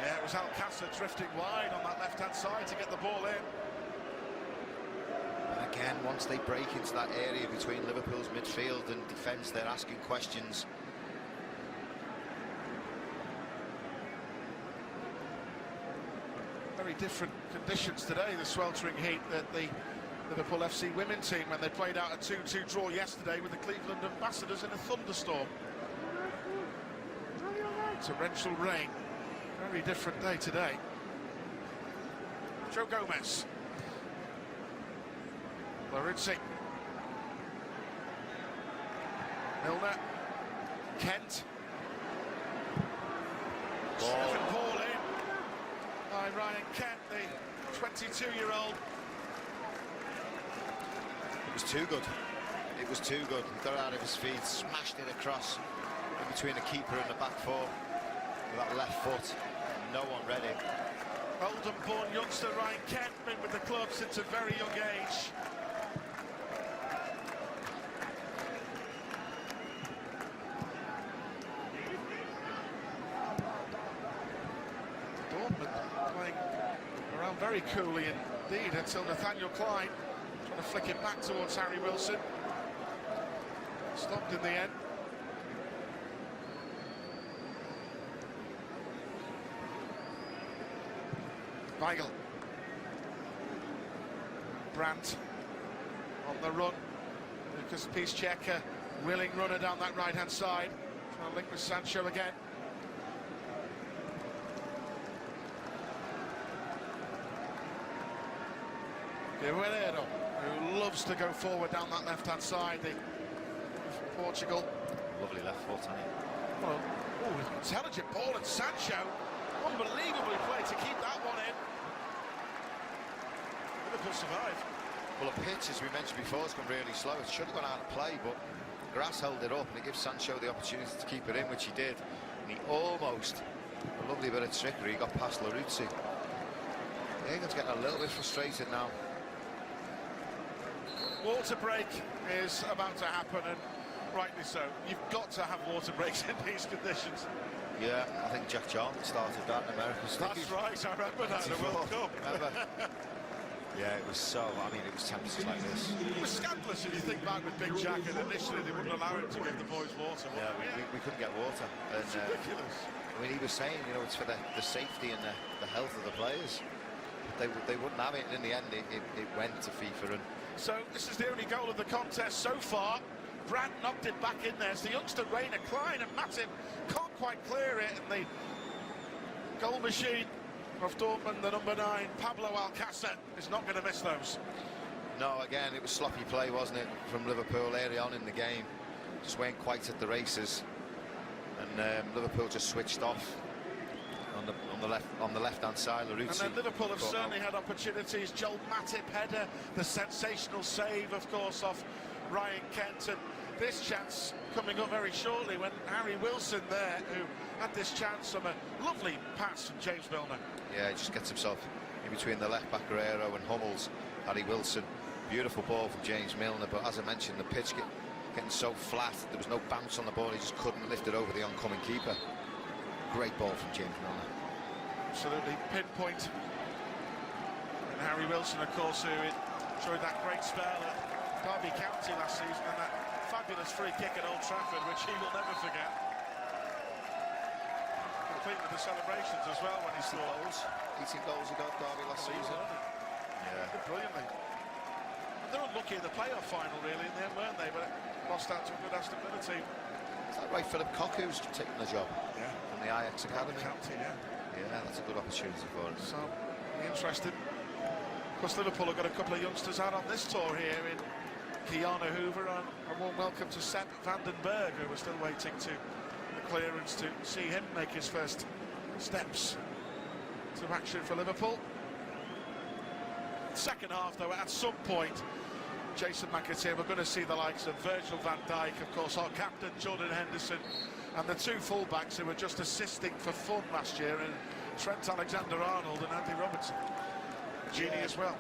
Yeah, it was Alcácer drifting wide on that left-hand side to get the ball in. And again, once they break into that area between Liverpool's midfield and defence, they're asking questions. Very different conditions today, the sweltering heat that the Liverpool FC women team when they played out a 2-2 draw yesterday with the Cleveland Ambassadors in a thunderstorm. Torrential rain. Very different day today. Joe Gomez. Larizzi. Milner. Kent. Driven ball in by Ryan Kent, the 22-year-old. It was too good. It was too good. He got it out of his feet, smashed it across in between the keeper and the back four with that left foot. No one ready. Oldham-born youngster Ryan Kent, been with the club since a very young age. Dortmund playing around very coolly indeed until Nathaniel Klein trying to flick it back towards Harry Wilson. Stopped in the end. Weigl. Brandt on the run. Lucas Piszczek, willing runner down that right-hand side. Trying to link with Sancho again. Guerrero, who loves to go forward down that left-hand side. Portugal. Lovely left foot, hasn't he? Well, intelligent ball, and Sancho, unbelievably played to keep that one in. Liverpool survive. Well, a pitch, as we mentioned before, has gone really slow. It should have gone out of play, but grass held it up, and it gives Sancho the opportunity to keep it in, which he did. And he almost, a lovely bit of trickery, he got past Larizzi. England's getting a little bit frustrated now. Water break is about to happen, and rightly so. You've got to have water breaks in these conditions. Yeah, I think Jack Charlton started that in America. That's right, I remember that in the World Cup. Yeah, it was so, I mean, it was temperatures like this. It was scandalous if you think back with Big Jack, and initially they wouldn't allow him to give the boys water. Yeah, we couldn't get water. And, it's ridiculous. I mean, he was saying, you know, it's for the safety and the health of the players. They wouldn't have it, and in the end it went to FIFA. And so this is the only goal of the contest so far. Brandt knocked it back in there. It's the youngster Rainer Klein, and Matip can't quite clear it, and the goal machine of Dortmund, the number 9, Pablo Alcácer, is not going to miss those. No, again, it was sloppy play, wasn't it, from Liverpool early on in the game. Just weren't quite at the races, and Liverpool just switched off on the left-hand side. Larizzi. And then Liverpool have certainly had opportunities. Joel Matip header, the sensational save, of course, off Ryan Kent, and this chance coming up very shortly when Harry Wilson there, who had this chance from a lovely pass from James Milner. Yeah, he just gets himself in between the left back Guerrero and Hummels. Harry Wilson, beautiful ball from James Milner, but as I mentioned, the pitch getting so flat, there was no bounce on the ball, he just couldn't lift it over the oncoming keeper. Great ball from James Milner. Absolutely pinpoint. And Harry Wilson, of course, who enjoyed that great spell at Derby County last season, and that fabulous free kick at Old Trafford, which he will never forget. Complete with the celebrations as well when he scored. 18 goals he got at Derby last season. Yeah, did brilliantly. And they're unlucky in the playoff final, really, in the end, weren't they? But lost out to a good Aston Villa team. Is that right, Philip Cock, who's taking the job? Yeah. From the Ajax Academy? County, yeah. Yeah, that's a good opportunity for him. So, interesting. Of course, Liverpool have got a couple of youngsters out on this tour here in Kiana Hoover, and a warm welcome to Sepp van den Berg, who we're still waiting to the clearance to see him make his first steps to action for Liverpool. Second half, though, at some point, Jason McAteer, we're going to see the likes of Virgil van Dijk, of course, our captain Jordan Henderson, and the two fullbacks who were just assisting for fun last year, and Trent Alexander-Arnold and Andy Robertson. Genie as well.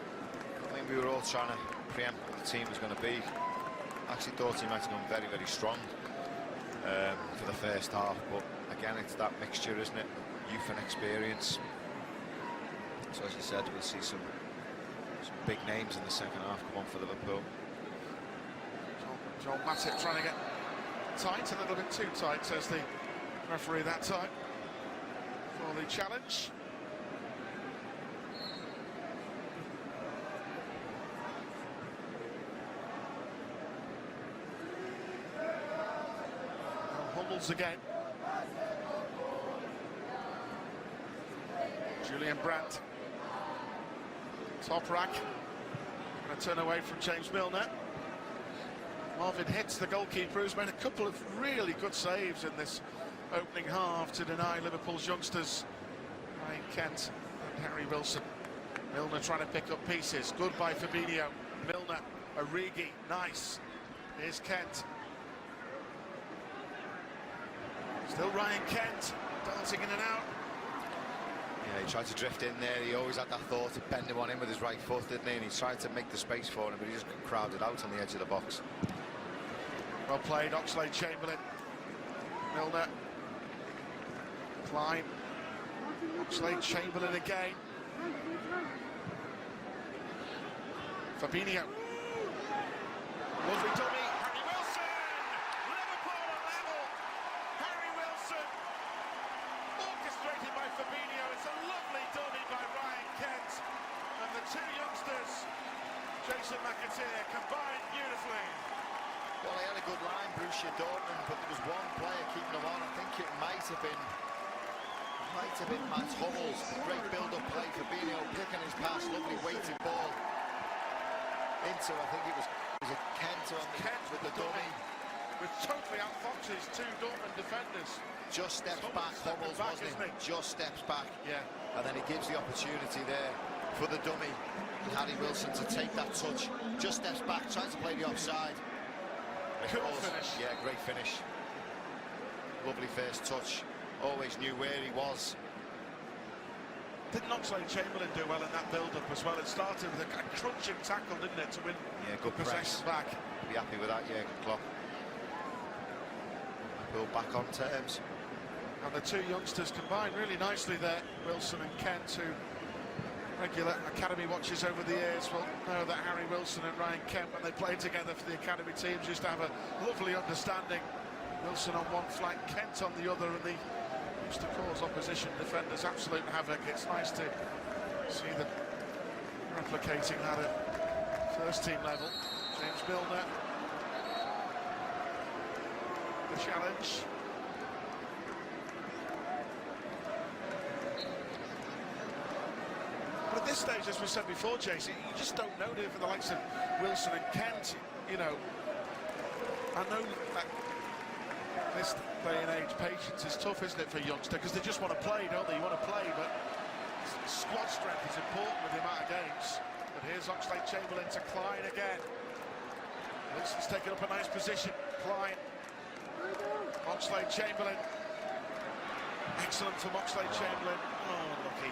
I mean, we were all trying to preempt what the team was going to be. I actually thought he might have gone very, very strong for the first half, but again, it's that mixture, isn't it? youth and experience. So as you said, we'll see some big names in the second half come on for Liverpool. Joel Matip trying to get tight, a little bit too tight, says the referee that time, for the challenge. Now Hummels again. Julian Brandt. Top rack. Going to turn away from James Milner. Marvin hits the goalkeeper, who's made a couple of really good saves in this opening half to deny Liverpool's youngsters Ryan Kent and Harry Wilson. Milner trying to pick up pieces. Good by Fabinho. Milner, Origi, nice. Here's Kent. Still Ryan Kent, dancing in and out. Yeah, he tried to drift in there. He always had that thought of bending one in with his right foot, didn't he? And he tried to make the space for him, but he just got crowded out on the edge of the box. Well played, Oxlade-Chamberlain. Milner. Klein. Oxlade-Chamberlain again. Fabinho. Lovely dummy. Harry Wilson! Liverpool on level. Harry Wilson. Orchestrated by Fabinho. It's a lovely dummy by Ryan Kent. And the two youngsters, Jason McAteer, combined beautifully. Well, he had a good line, Borussia Dortmund, but there was one player keeping him on. I think it might have been Mats Hummels. Great build-up play. Fabinho picking his pass, lovely weighted ball into, I think it was it Kent on Kent with the dummy. With totally outfoxes two Dortmund defenders. Just steps back, Hummels, wasn't he? Just steps back. Yeah. And then he gives the opportunity there for the dummy, Harry Wilson, to take that touch. Just steps back, tries to play the offside. Cool finish. Yeah, great finish. Lovely first touch. Always knew where he was. Didn't Oxlade-Chamberlain do well in that build-up as well? It started with a crunching tackle, didn't it, to win good possession press. back. Be happy with that, Jurgen Klopp. Liverpool back on terms. And the two youngsters combined really nicely there, Wilson and Kent, who regular academy watchers over the years will know that Harry Wilson and Ryan Kent, when they played together for the academy teams, used to have a lovely understanding. Wilson on one flank, Kent on the other, and they used to cause opposition defenders absolute havoc. It's nice to see them replicating that at first team level. James Milner, the challenge. But at this stage, as we said before, Jason, you just don't know, do you, for the likes of Wilson and Kent, you know. I know that this day and age, patience is tough, isn't it, for a youngster, because they just want to play, don't they? You want to play, but squad strength is important with the amount of games. But here's Oxlade-Chamberlain to Klein again. Wilson's taken up a nice position. Klein. Oxlade-Chamberlain. Excellent from Oxlade-Chamberlain. Oh, lucky.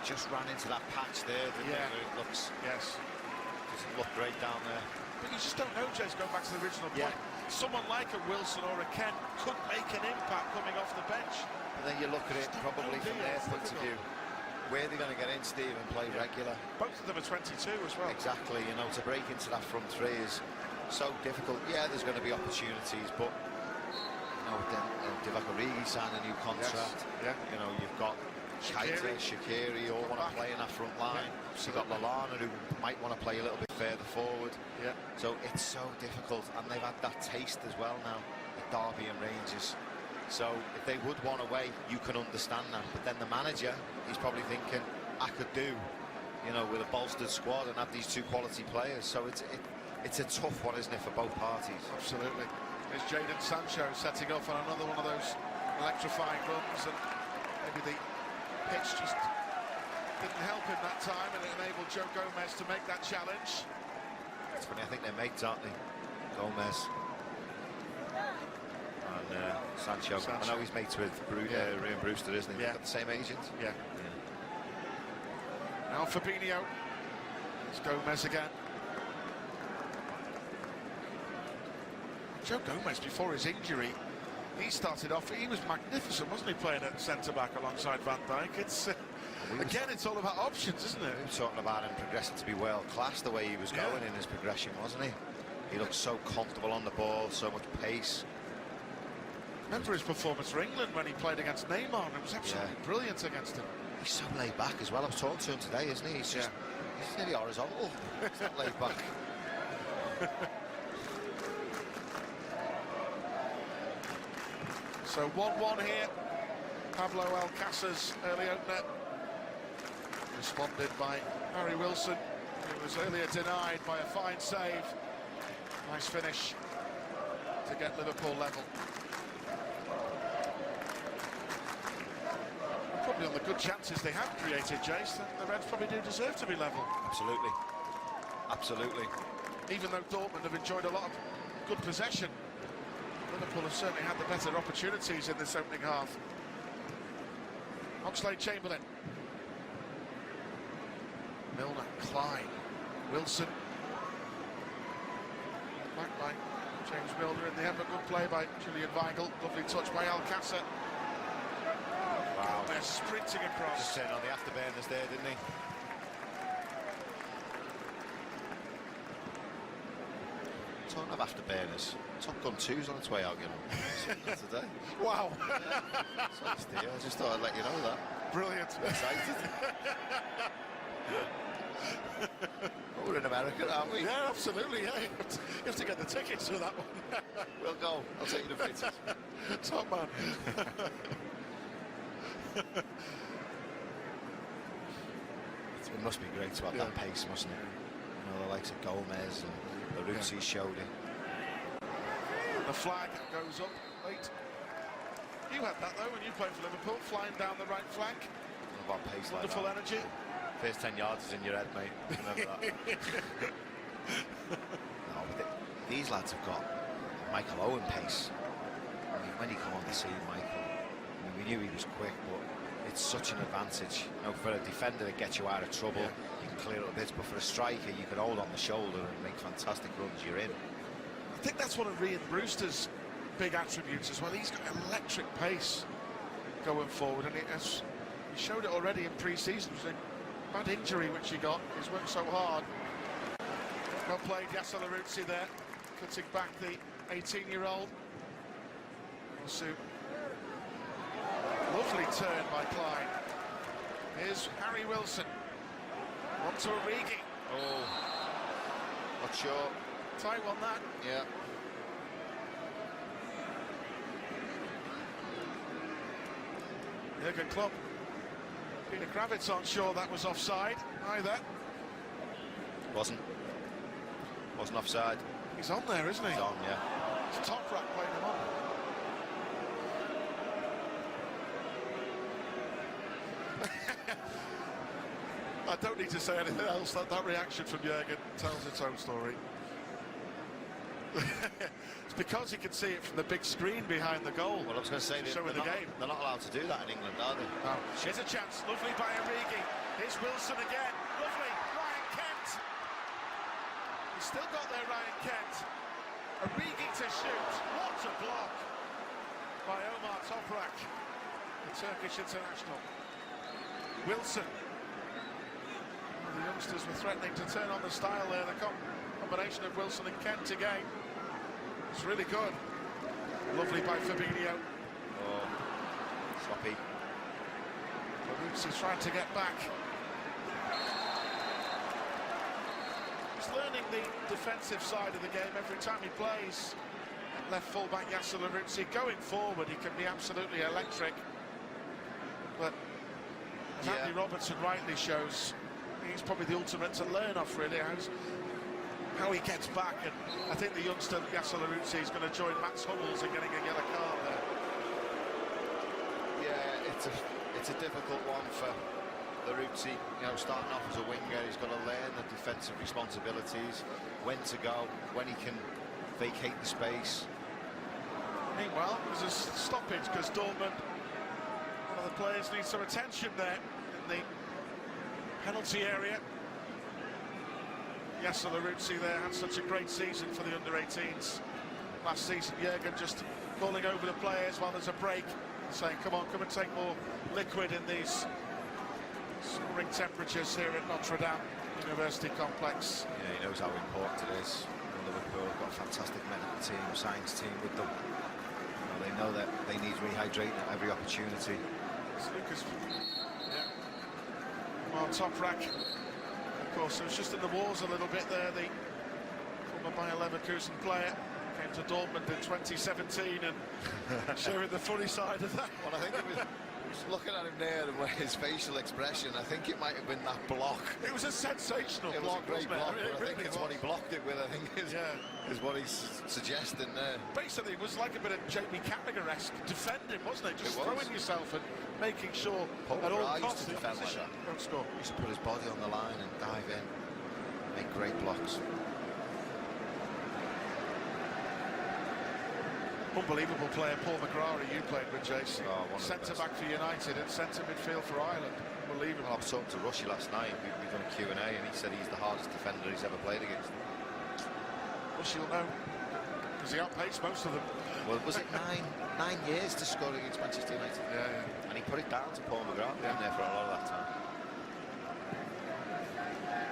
Just ran into that patch there, didn't Yeah. it? It looks, Doesn't look great down there. But you just don't know, Jez, going back to the original point. Someone like a Wilson or a Kent could make an impact coming off the bench. And then you look at it probably from their point of view. Where are they going to get in, Steve, and play regular? Both of them are 22 as well. Exactly, you know, to break into that front three is so difficult. Yeah, there's going to be opportunities, but you know, then Divock Origi signed a new contract. Yes. Yeah. You know, you've got Keita, Shaqiri, all want to play in that front line. You've got Lallana, who might want to play a little bit further forward. Yeah. So it's so difficult, and they've had that taste as well now at Derby and Rangers. So if they would want away, you can understand that. But then the manager, he's probably thinking, I could do, you know, with a bolstered squad and have these two quality players. So it's a tough one, isn't it, for both parties? Absolutely. There's Jadon Sancho setting off on another one of those electrifying runs, and maybe the pitch just didn't help him that time, and it enabled Joe Gomez to make that challenge. It's funny, I think they're mates, aren't they? Gomez and Sancho. I know he's mates with Ryan Brewster, isn't he? Yeah. Got the same agent. Yeah. Now Fabinho. It's Gomez again. Joe Gomez, before his injury, he started off, he was magnificent, wasn't he, playing at centre-back alongside Van Dijk? It's, again, it's all about options, isn't it? We were talking about him progressing to be world-class the way he was going in his progression, wasn't he? He looked so comfortable on the ball, so much pace. Remember his performance for England when he played against Neymar, and it was absolutely brilliant against him. He's so laid back as well. I was talking to him today, isn't he? He's just, he's nearly horizontal. He's not laid back. So 1-1 here. Pablo Alcácer's early opener, responded by Harry Wilson, who was earlier denied by a fine save. Nice finish to get Liverpool level. Probably on the good chances they have created, Jace, the Reds probably do deserve to be level. Absolutely. Absolutely. Even though Dortmund have enjoyed a lot of good possession, Liverpool have certainly had the better opportunities in this opening half. Oxlade-Chamberlain. Milner, Klein, Wilson. Back by James Milner in the end, but good play by Julian Weigl. Lovely touch by Alcácer. Wow, they're sprinting across. Just turning on the afterburners there, didn't he? Talking of afterburners, Top Gun 2's on its way out, you know. Today. Wow. I just thought I'd let you know that. Brilliant. Excited. We're in America, aren't we? Yeah, absolutely. Yeah, you have to get the tickets for that one. We'll go. I'll take you to visit. Top man. It must be great to have that pace, mustn't it? You know, the likes of Gomez and Barutzi showed it. The flag goes up late. You had that though when you played for Liverpool, flying down the right flank. About pace, wonderful like energy. First 10 yards is in your head, mate. Remember that. No, but these lads have got Michael Owen pace. I mean, when he come on the scene, Michael, I mean, we knew he was quick, but it's such an advantage. You know, for a defender to get you out of trouble, you can clear up bits, but for a striker, you can hold on the shoulder and make fantastic runs. You're in. I think that's one of Ryan Brewster's big attributes as well. He's got electric pace going forward, and he showed it already in pre-season. It was a bad injury which he got. He's worked so hard. Well played, Yasser Larutzi there, cutting back the 18-year-old. Lovely turn by Klein. Here's Harry Wilson. On to Origi. Oh, not sure. Tight one that. Yeah. Jurgen Klopp. Peter Kravitz aren't sure that was offside either. Wasn't offside. He's on there, isn't he? He's on, yeah. It's Toprak playing him on. I don't need to say anything else. That reaction from Jurgen tells its own story. It's because he can see it from the big screen behind the goal. Well, I was going to say they're not allowed to do that in England, are they? No. Here's a chance. Lovely by Origi. Here's Wilson again. Lovely. Ryan Kent. He's still got there, Ryan Kent. Origi to shoot. What a block by Omar Toprak, the Turkish international. Wilson. The youngsters were threatening to turn on the style there. The combination of Wilson and Kent again. It's really good. Lovely by Fabinho. Oh, sloppy. Barutzi's trying to get back. He's learning the defensive side of the game every time he plays. Left full-back Yasser Larutzi. Going forward, he can be absolutely electric. But as Andy Robertson rightly shows, he's probably the ultimate to learn off, really, how he gets back. And I think the youngster Yasser Larutzi is going to join Mats Hummels in getting a yellow card there. Yeah, it's a difficult one for Larutzi. You know, starting off as a winger, he's got to learn the defensive responsibilities, when to go, when he can vacate the space. Meanwhile, there's a stoppage because Dortmund, one of the players, needs some attention there in the penalty area. Yasser Larutzi there had such a great season for the under-18s last season. Jurgen just calling over the players while there's a break, saying, come on, come and take more liquid in these soaring temperatures here at Notre Dame University Complex. Yeah, he knows how important it is. Liverpool have got a fantastic medical team, science team with them. They know that they need rehydrating at every opportunity. So Lucas, yeah, on top rack. Of course, it was just in the wars a little bit there. The former Bayer Leverkusen player came to Dortmund in 2017 and showing the funny side of that. Well, I think it was looking at him there and his facial expression. I think it might have been that block. It was a sensational block. It was a great block, but I think it's what he blocked it with. I think is what he's suggesting there. Basically, it was like a bit of Jamie Carragher-esque defending, wasn't it? Just throwing yourself and making sure at all costs to defend like that. Don't score. He used to put his body on the line and dive in, make great blocks. Unbelievable player, Paul McGrath, you played with, Jason. Oh, centre-back for United and centre midfield for Ireland. Unbelievable. Well, I was talking to Rushy last night. We've done a Q&A and he said he's the hardest defender he's ever played against. Rushy will know, because he outpaced most of them. Well, was it nine years to score against Manchester United? Yeah. And he put it down to Paul McGrath, been there for a lot of that time.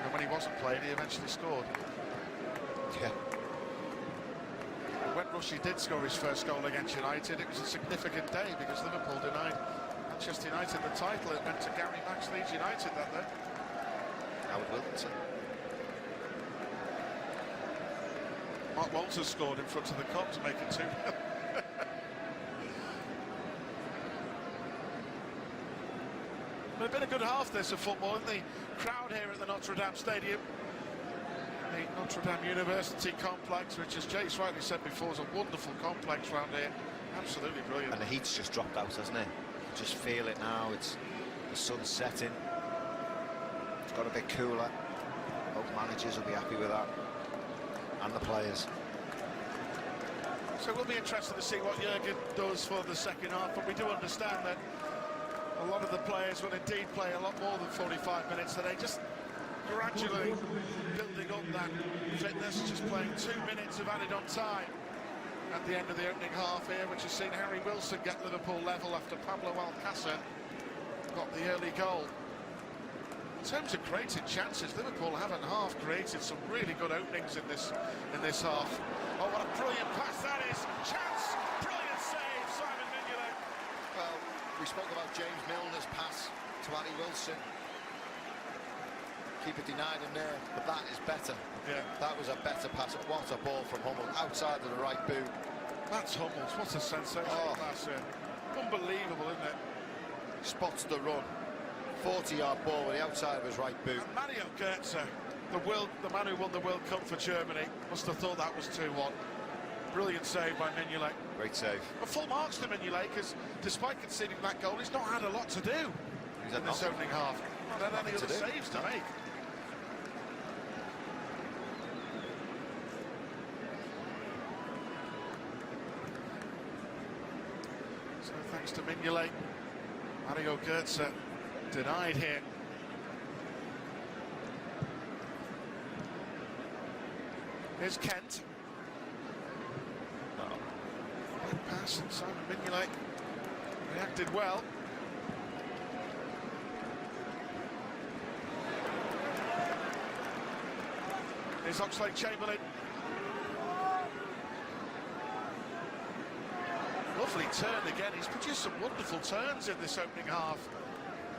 And when he wasn't playing, he eventually scored. Yeah. When Rushy did score his first goal against United, it was a significant day because Liverpool denied Manchester United the title. It went to Gary Max Leeds United that day. Howard Wilkinson. Mark Walters scored in front of the Cop to make it 2-0. But been a good half this of football, and the crowd here at the Notre Dame Stadium, the Notre Dame University Complex, which, as Jace rightly said before, is a wonderful complex round here. Absolutely brilliant. And the heat's just dropped out, hasn't it? You just feel it now. It's the sun's setting. It's got a bit cooler. Both managers will be happy with that, and the players. So we'll be interested to see what Jurgen does for the second half, but we do understand that a lot of the players will indeed play a lot more than 45 minutes today, just gradually building up that fitness, just playing 2 minutes of added on time at the end of the opening half here, which has seen Harry Wilson get Liverpool level after Pablo Alcácer got the early goal. In terms of created chances, Liverpool haven't half created some really good openings in this half. Oh, what a brilliant pass that is! Chance! Brilliant save, Simon Mignolet. Well, we spoke about James Milner's pass to Harry Wilson. Keeper denied him there, but that is better. Yeah. That was a better pass. What a ball from Hummel, outside of the right boot. That's Hummels, what a sensational pass here. Unbelievable, isn't it? Spots the run. 40-yard ball with the outside of his right boot. And Mario Götze, the man who won the World Cup for Germany, must have thought that was 2-1. Brilliant save by Mignolet. Great save. But full marks to Mignolet, because despite conceding that goal, he's not had a lot to do in this opening half. Not had any other saves to make. So thanks to Mignolet, Mario Götze denied here. Here's Kent. Good pass, and Simon Mignolet reacted well. Here's Oxlade-Chamberlain. Lovely turn again. He's produced some wonderful turns in this opening half,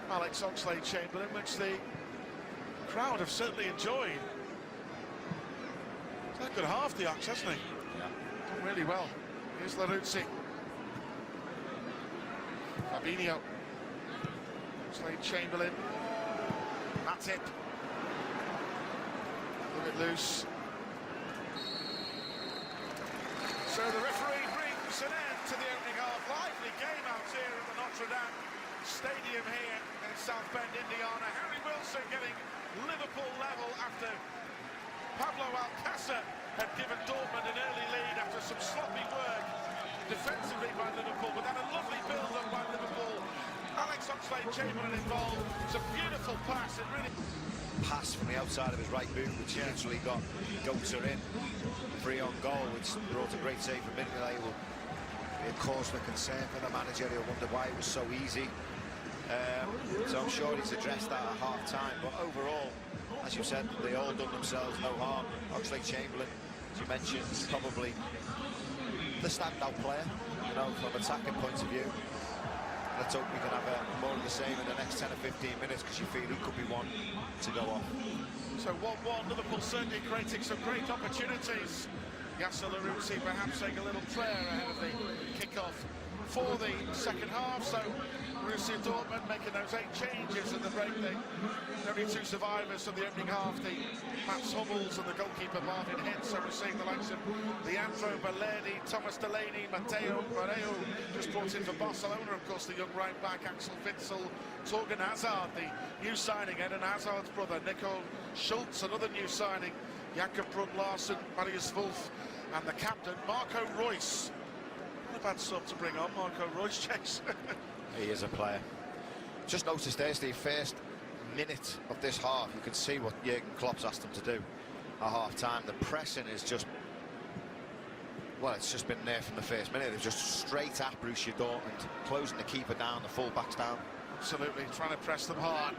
Alex Oxlade-Chamberlain, which the crowd have certainly enjoyed. He's had a good half, the Ox, hasn't he? Yeah. Done really well. Here's Laruzzi. Fabinho. Oxlade-Chamberlain. Matip. Look at loose. So the referee brings an end to the opening half. Lively game out here at the Notre Dame Stadium here in South Bend, Indiana. Harry Wilson getting Liverpool level after Pablo Alcácer had given Dortmund an early lead after some sloppy work defensively by Liverpool, but then a lovely build-up by Liverpool. Alex Oxlade-Chamberlain involved. It's a beautiful pass. It really... Pass from the outside of his right boot, which literally got Götze in. Free on goal, which brought a great save from Mignolet. Will be be a cause for concern for the manager. He'll wonder why it was so easy. So I'm sure he's addressed that at half-time. But overall, as you said, they all done themselves no harm. Oxlade-Chamberlain, as you mentioned, probably the standout player, you know, from an attacking point of view. Let's hope we can have more of the same in the next 10 or 15 minutes, because you feel he could be one to go off. So 1-1, Liverpool certainly creating some great opportunities. Yasser Larouci perhaps taking a little prayer ahead of the kick-off for the second half. So Borussia Dortmund making those 8 changes in the break. The only 2 survivors from the opening half, the Mats Hummels and the goalkeeper Marvin Hitz. So we're seeing the likes of Leandro Baledi, Thomas Delaney, Mateo Barreiro, just brought in for Barcelona, of course, the young right-back Axel Witsel, Torgan Hazard, the new signing, Eden Hazard's brother, Nico Schultz, another new signing, Jakob Brun-Larsen, Marius Wolf, and the captain, Marco Reus. Not a bad sub to bring on, Marco Reus, Chase. He is a player. Just noticed there's the first minute of this half. You can see what Jurgen Klopp's asked them to do at half-time. The pressing is just, well, it's just been there from the first minute. They're just straight at Borussia Dortmund, closing the keeper down, the full-backs down. Absolutely, trying to press them hard.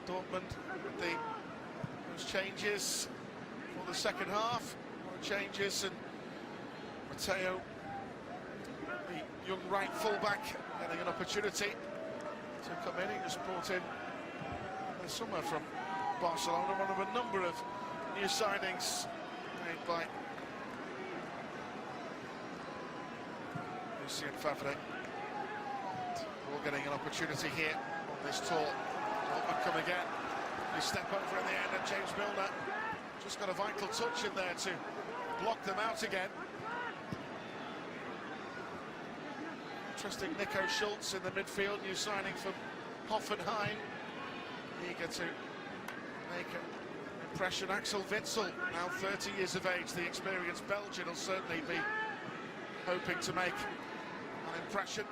Dortmund with those changes for the second half. More changes, and Mateo, the young right full-back, getting an opportunity to come in. He was brought in somewhere from Barcelona, one of a number of new signings made by Lucien Favre. All getting an opportunity here on this tour. Dortmund come again. They step over in the end, and James Milner just got a vital touch in there to block them out again. Interesting, Nico Schultz in the midfield, new signing from Hoffenheim. Eager to make an impression. Axel Witsel, now 30 years of age, the experienced Belgian, will certainly be hoping to make an impression.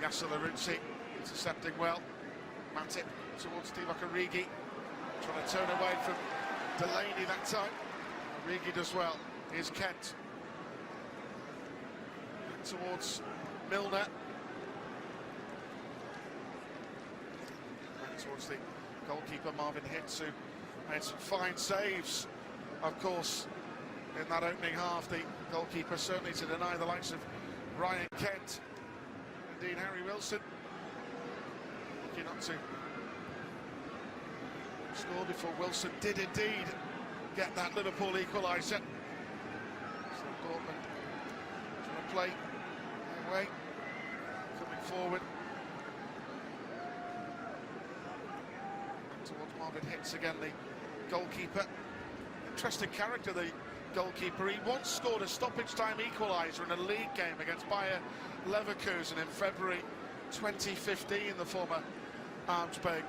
Now Yasser Larouci intercepting well. Matip towards Divock Origi, trying to turn away from Delaney that time. Origi does well. Here's Kent. And towards Milner. And towards the goalkeeper Marvin Hitz, who made some fine saves, of course, in that opening half. The goalkeeper certainly to deny the likes of Ryan Kent. Indeed, Harry Wilson. Lucky not to score before Wilson did indeed get that Liverpool equaliser. So Dortmund trying to play their way, coming forward. And towards Marvin Hitz again, the goalkeeper. Interesting character, the goalkeeper. He once scored a stoppage time equaliser in a league game against Bayer Leverkusen in February 2015, the former Arnsberg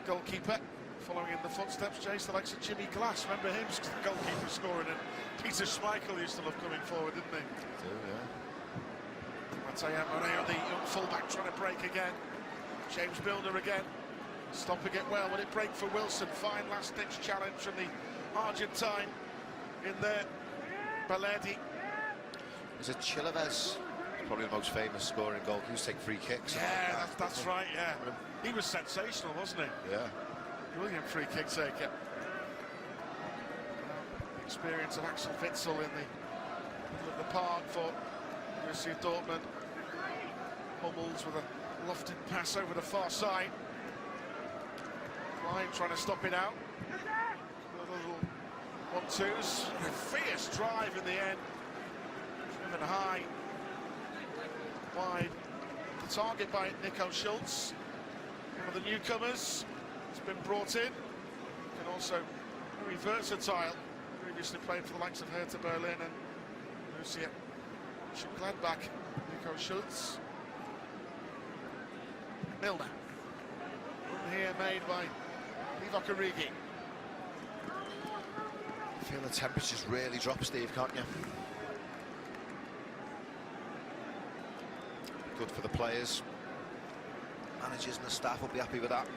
goalkeeper. Following in the footsteps, Jace, the likes of Jimmy Glass. Remember him, the goalkeeper scoring, and Peter Schmeichel used to love coming forward, didn't he? Do, yeah. Mateo Moreno, the young fullback, trying to break again. James Milner again, stopping it well. Will it break for Wilson? Fine last-ditch challenge from the Argentine in there. Baledi. Is it Chilavez? Probably the most famous scoring goal. He used to take free kicks. Yeah, that's right, yeah. He was sensational, wasn't he? Yeah. Brilliant free kick taker. Experience of Axel Witsel in the middle of the park for Borussia Dortmund. Hummels with a lofted pass over the far side. Klein trying to stop it out. A little 1-2s. A fierce drive in the end. Driven high. Wide. The target by Nico Schultz, one of the newcomers. It's been brought in. And also very versatile. Previously played for the likes of Hertha Berlin and Borussia Mönchengladbach. Nico Schultz. Milner. Run here made by Divock Origi. Feel the temperature's really dropped, Steve, can't you? Good for the players. Managers and the staff will be happy with that.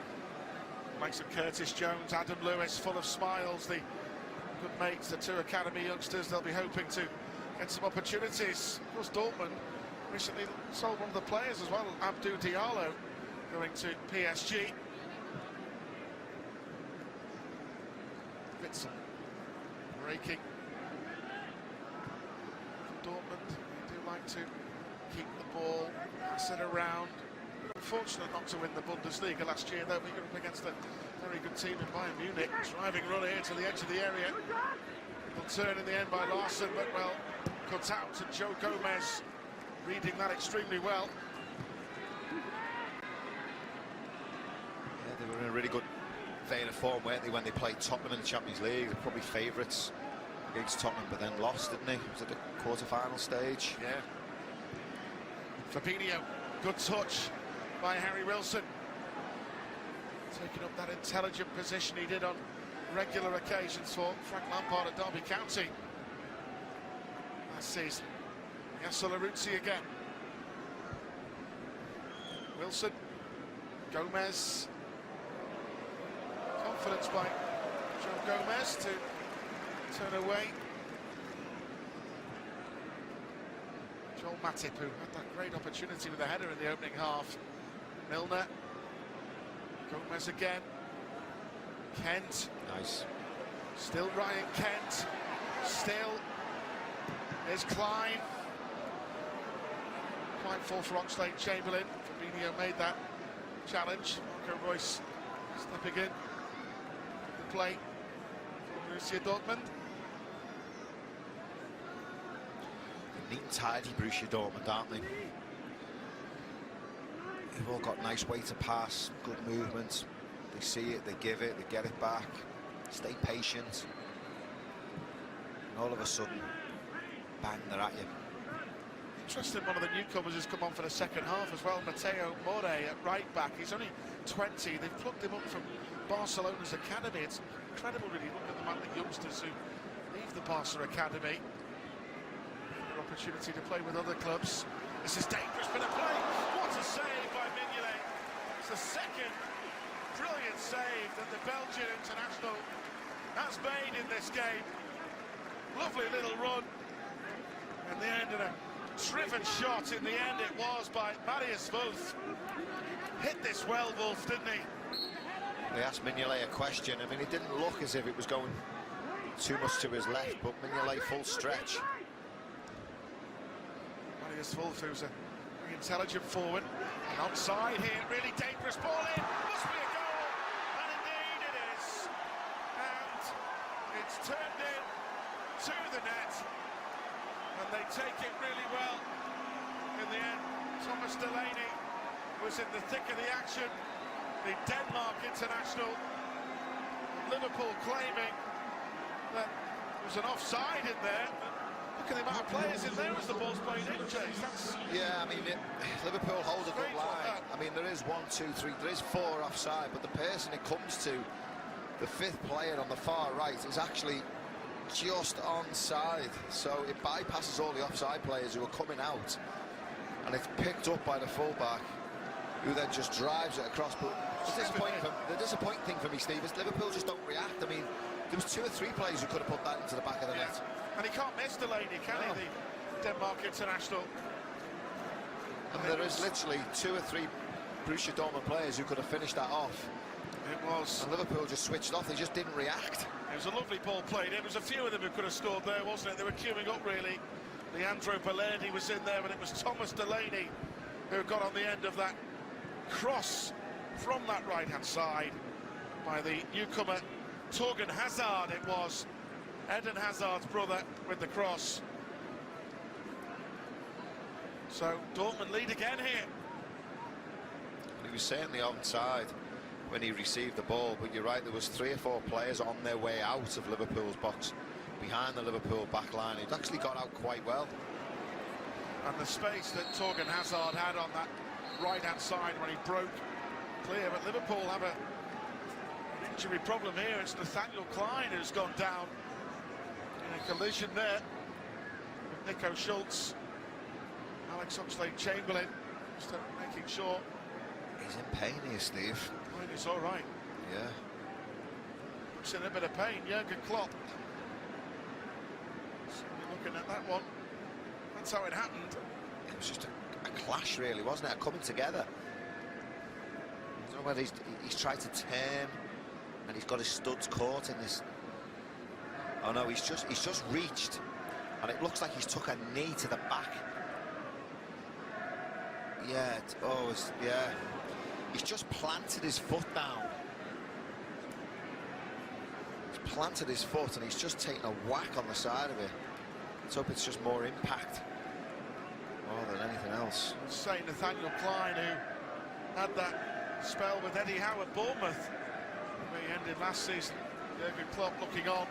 Likes of Curtis Jones, Adam Lewis, full of smiles. The good mates, the two academy youngsters, they'll be hoping to get some opportunities. Of course, Dortmund recently sold one of the players as well, Abdou Diallo, going to PSG. Witzel breaking. Dortmund, they do like to keep the ball, pass it around. Unfortunate not to win the Bundesliga last year, though. We were up against a very good team in Bayern Munich. Driving run here to the edge of the area. Good turn in the end by Larson, but well cut out. And Joe Gomez reading that extremely well. Yeah, they were in a really good vein of form, weren't they, when they played Tottenham in the Champions League? They're probably favourites against Tottenham, but then lost, didn't they? It was at the quarter-final stage. Yeah. Fabinho, good touch by Harry Wilson. Taking up that intelligent position he did on regular occasions for Frank Lampard at Derby County last season. Yasser Laruzzi again. Wilson, Gomez. Confidence by Joe Gomez to turn away. Joel Matip, who had that great opportunity with a header in the opening half. Milner. Gomez again. Kent. Nice. Still Ryan Kent. Still is Klein. Klein falls for Oxlade-Chamberlain. Fabinho made that challenge. Marco Reus stepping in the play for Borussia Dortmund. Neat and tidy Borussia Dortmund, aren't they? They've all got nice way to pass, good movement. They see it, they give it, they get it back. Stay patient. And all of a sudden, bang, they're at you. Interesting, one of the newcomers has come on for the second half as well, Mateo More at right back. He's only 20. They've plucked him up from Barcelona's academy. It's incredible, really. Look at the amount of youngsters who leave the Barca academy. An opportunity to play with other clubs. This is dangerous bit of play. What a save by Mignolet. It's the second brilliant save that the Belgian international has made in this game. Lovely little run. And the end of a driven shot. In the end it was by Marius Wolf. Hit this well, Wolf, didn't he? They asked Mignolet a question. I mean, it didn't look as if it was going too much to his left, but Mignolet full stretch. Marius Wolf, who's a very intelligent forward. And onside here, really dangerous ball in. Must be a goal. And indeed it is. And it's turned in to the net. And they take it really well. In the end, Thomas Delaney was in the thick of the action. The Denmark international. Liverpool claiming that there was an offside in there. Look at the amount of players in there as the ball's played in, James. That's Yeah, I mean, Liverpool hold a good Straight like line. that. I mean, there is 1, 2, 3, there is 4 offside, but the person it comes to, the 5th player on the far right, is actually just onside. So it bypasses all the offside players who are coming out, and it's picked up by the fullback, who then just drives it across. But the disappointing thing for me, Steve, is Liverpool just don't react. I mean, there was 2 or 3 players who could have put that into the back of the net. And he can't miss Delaney, can he, the Denmark international? And there is literally 2 or 3 Borussia Dortmund players who could have finished that off. It was. And Liverpool just switched off. They just didn't react. It was a lovely ball played. It was a few of them who could have scored there, wasn't it? They were queuing up, really. Leandro Baladi was in there, but it was Thomas Delaney who got on the end of that cross from that right-hand side by the newcomer Torgan Hazard. It was Eden Hazard's brother with the cross. So Dortmund lead again here. He was certainly onside when he received the ball, but you're right, there was 3 or 4 players on their way out of Liverpool's box behind the Liverpool back line. He'd actually got out quite well. And the space that Torgan Hazard had on that right-hand side when he broke clear, but Liverpool have an injury problem here. It's Nathaniel Klein who's gone down in a collision there with Nico Schultz. Alex Oxlade-Chamberlain just making sure He's in pain here, Steve. it's all right. Yeah. Looks in a bit of pain, Jurgen Klopp. So you're looking at that one. That's how it happened. It was just a clash, really, wasn't it? A coming together. I don't know whether he's tried to turn and he's got his studs caught in this. Oh no, he's just reached, and it looks like he's took a knee to the back. Yeah, yeah. He's just planted his foot down. He's planted his foot and he's just taken a whack on the side of it. Let's hope it's just more impact more than anything else. Say Nathaniel Klein, who had that spell with Eddie Howe at Bournemouth, where he ended last season. Jurgen Klopp looking on,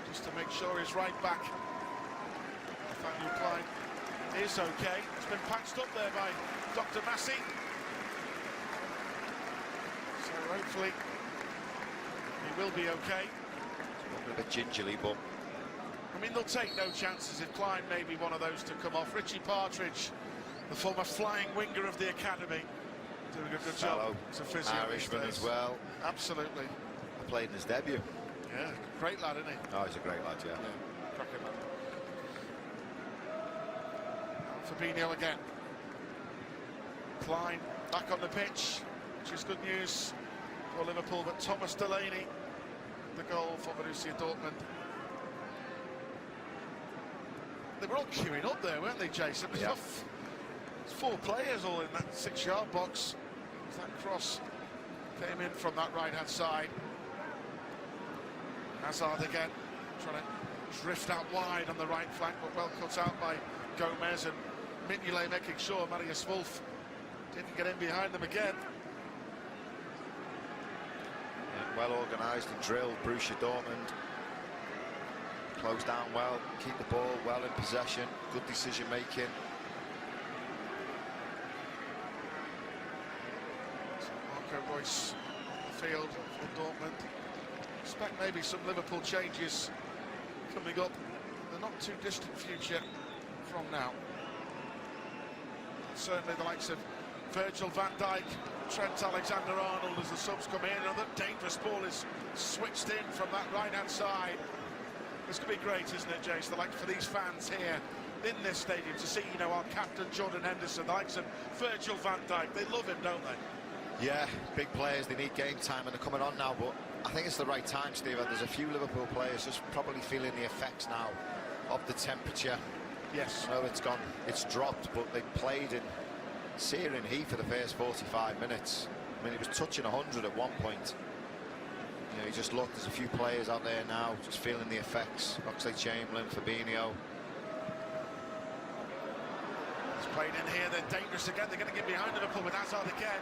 just to make sure his right back, Nathaniel Klein, is okay. It's been patched up there by Dr. Massey. So hopefully he will be okay. A bit gingerly, but I mean, they'll take no chances if Klein may be one of those to come off. Richie Partridge, the former flying winger of the academy, doing a good job as a physio. Irishman as well. Absolutely. Played in his debut. Yeah, great lad, isn't he? Oh, he's a great lad, yeah. Cracking lad. Fabinho again. Klein back on the pitch, which is good news for Liverpool, but Thomas Delaney, the goal for Borussia Dortmund. They were all queuing up there, weren't they, Jason? Yeah. There's 4 players all in that 6-yard box. That cross came in from that right-hand side. Hazard again, trying to drift out wide on the right flank, but well cut out by Gomez, and Mignolet making sure Marius Wolf didn't get in behind them again. And well organised and drilled, Borussia Dortmund. Close down well, keep the ball well in possession, good decision making. So Marco Reus on the field for Dortmund. Expect maybe some Liverpool changes coming up in the not too distant future from now. Certainly the likes of Virgil van Dijk, Trent Alexander-Arnold as the subs come in. Another dangerous ball is switched in from that right-hand side. It's going to be great, isn't it, Jace? The likes for these fans here in this stadium to see, you know, our captain Jordan Henderson, the likes of Virgil van Dijk. They love him, don't they? Yeah, big players, they need game time and they're coming on now, but I think it's the right time, Steve. There's a few Liverpool players just probably feeling the effects now of the temperature. Yes. I know it's dropped, but they played in searing heat for the first 45 minutes. I mean, it was touching 100 at one point. You know, you just look, there's a few players out there now just feeling the effects. Oxlade-Chamberlain, Fabinho. It's played in here, they're dangerous again. They're going to get behind Liverpool with Hazard again.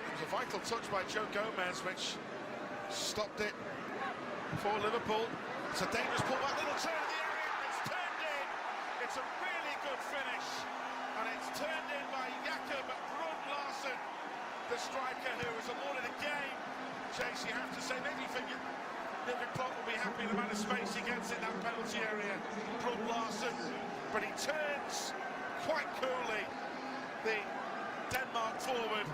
It was a vital touch by Joe Gomez, which stopped it for Liverpool. It's a dangerous pull back, little turn in the area, it's turned in. It's a really good finish, and it's turned in by Jakob Brun-Larsen, the striker who was awarded a game. Chase, you have to say, maybe for Jurgen Klopp will be happy the amount of space he gets in that penalty area, Brun-Larsen, but he turns quite coolly the Denmark forward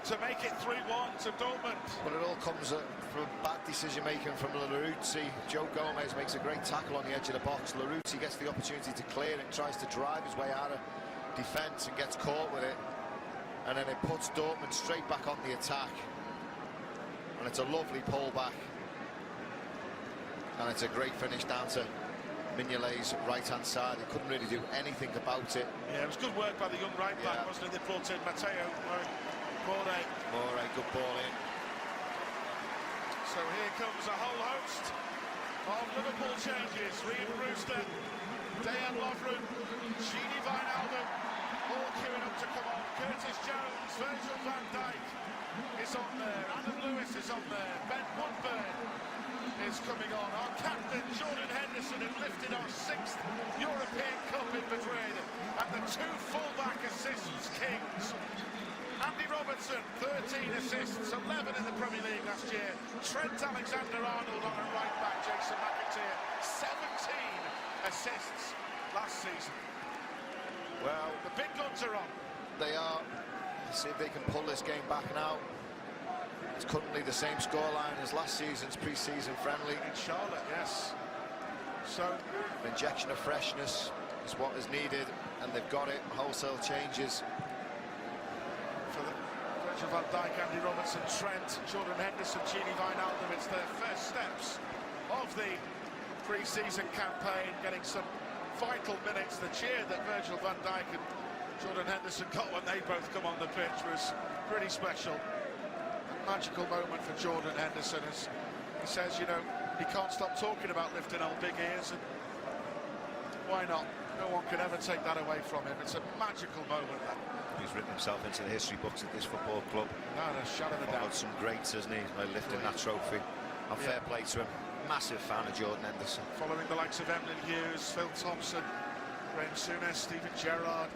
to make it 3-1 to Dortmund. But it all comes from bad decision-making from Laruzzi. Joe Gomez makes a great tackle on the edge of the box. Laruzzi gets the opportunity to clear and tries to drive his way out of defence and gets caught with it. And then it puts Dortmund straight back on the attack. And it's a lovely pull-back. And it's a great finish down to Mignolet's right-hand side. He couldn't really do anything about it. Yeah, it was good work by the young right-back, wasn't it? They brought in Matteo Morey, good ball in. So here comes a whole host of Liverpool changes. Ryan Brewster, Dejan Lovren, Gini Wijnaldum, all queuing up to come on. Curtis Jones, Virgil van Dijk is on there. Adam Lewis is on there. Ben Woodburn is coming on. Our captain Jordan Henderson had lifted our 6th European Cup in Madrid, and the 2 full-back assists kings. Andy Robertson, 13 assists, 11 in the Premier League last year. Trent Alexander-Arnold on a right-back, Jason McAteer, 17 assists last season. Well, the big guns are on. They are. Let's see if they can pull this game back now. It's currently the same scoreline as last season's pre-season friendly. In Charlotte, yes. So an injection of freshness is what is needed, and they've got it. Wholesale changes. For Virgil van Dijk, Andy Robertson, Trent, Jordan Henderson, Gini Wijnaldum, it's their first steps of the pre-season campaign, getting some vital minutes. The cheer that Virgil van Dijk and Jordan Henderson got when they both come on the pitch was pretty special. A magical moment for Jordan Henderson, as he says, you know, he can't stop talking about lifting old big ears, and why not? No one can ever take that away from him. It's a magical moment, that. He's written himself into the history books at this football club. Not a shadow of a doubt. Some greats, hasn't he, by lifting that trophy. And fair play to him. Massive fan of Jordan Henderson. Following the likes of Emlyn Hughes, Phil Thompson, Graham Souness, Steven Gerrard.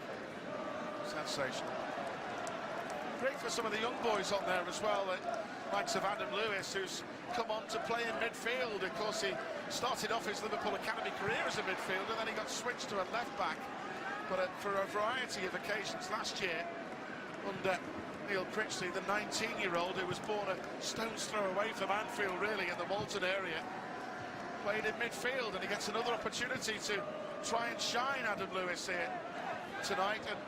Sensational. Great for some of the young boys on there as well. Likes of Adam Lewis, who's come on to play in midfield. Of course, he started off his Liverpool Academy career as a midfielder, then he got switched to a left-back. But for a variety of occasions last year, under Neil Critchley, the 19-year-old who was born a stone's throw away from Anfield, really, in the Walton area, played in midfield, and he gets another opportunity to try and shine, Adam Lewis, here tonight. And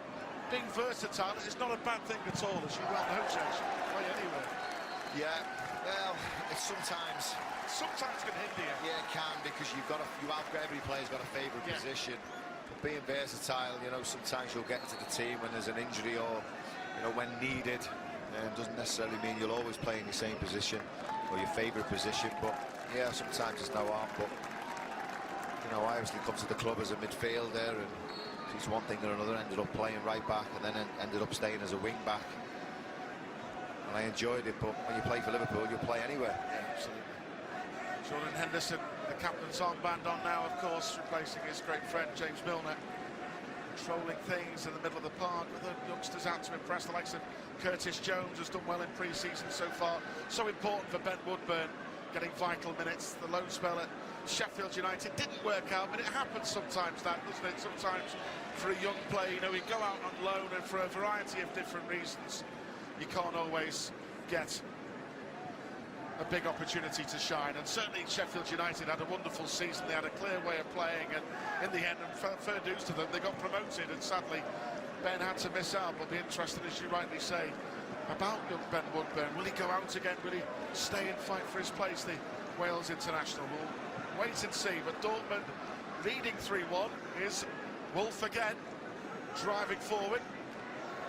being versatile is not a bad thing at all, as you well know, Jason. Play anywhere. Yeah, well, it's sometimes can hinder you. Yeah, it can, because every player's got a favourite position. But being versatile, you know, sometimes you'll get into the team when there's an injury, or you know, when needed. Doesn't necessarily mean you'll always play in your same position or your favourite position. But yeah, sometimes there's no harm. But you know, I obviously come to the club as a midfielder, and he's one thing or another. Ended up playing right back, and then ended up staying as a wing back. And I enjoyed it, but when you play for Liverpool, you'll play anywhere. Yeah, absolutely. Jordan Henderson, the captain's armband on now, of course, replacing his great friend James Milner. Controlling things in the middle of the park, with the youngsters out to impress. The likes of Curtis Jones has done well in pre-season so far. So important for Ben Woodburn, getting vital minutes. The loan spell at Sheffield United didn't work out, but it happens sometimes, that, doesn't it? Sometimes for a young player, you know, we go out on loan, and for a variety of different reasons, you can't always get a big opportunity to shine. And certainly Sheffield United had a wonderful season. They had a clear way of playing, and in the end, and fair dues to them, they got promoted, and sadly Ben had to miss out. But be interested, as you rightly say, about young Ben Woodburn. Will he go out again? Will he stay and fight for his place, the Wales international? We'll wait and see. But Dortmund leading 3-1 is Wolf again, driving forward.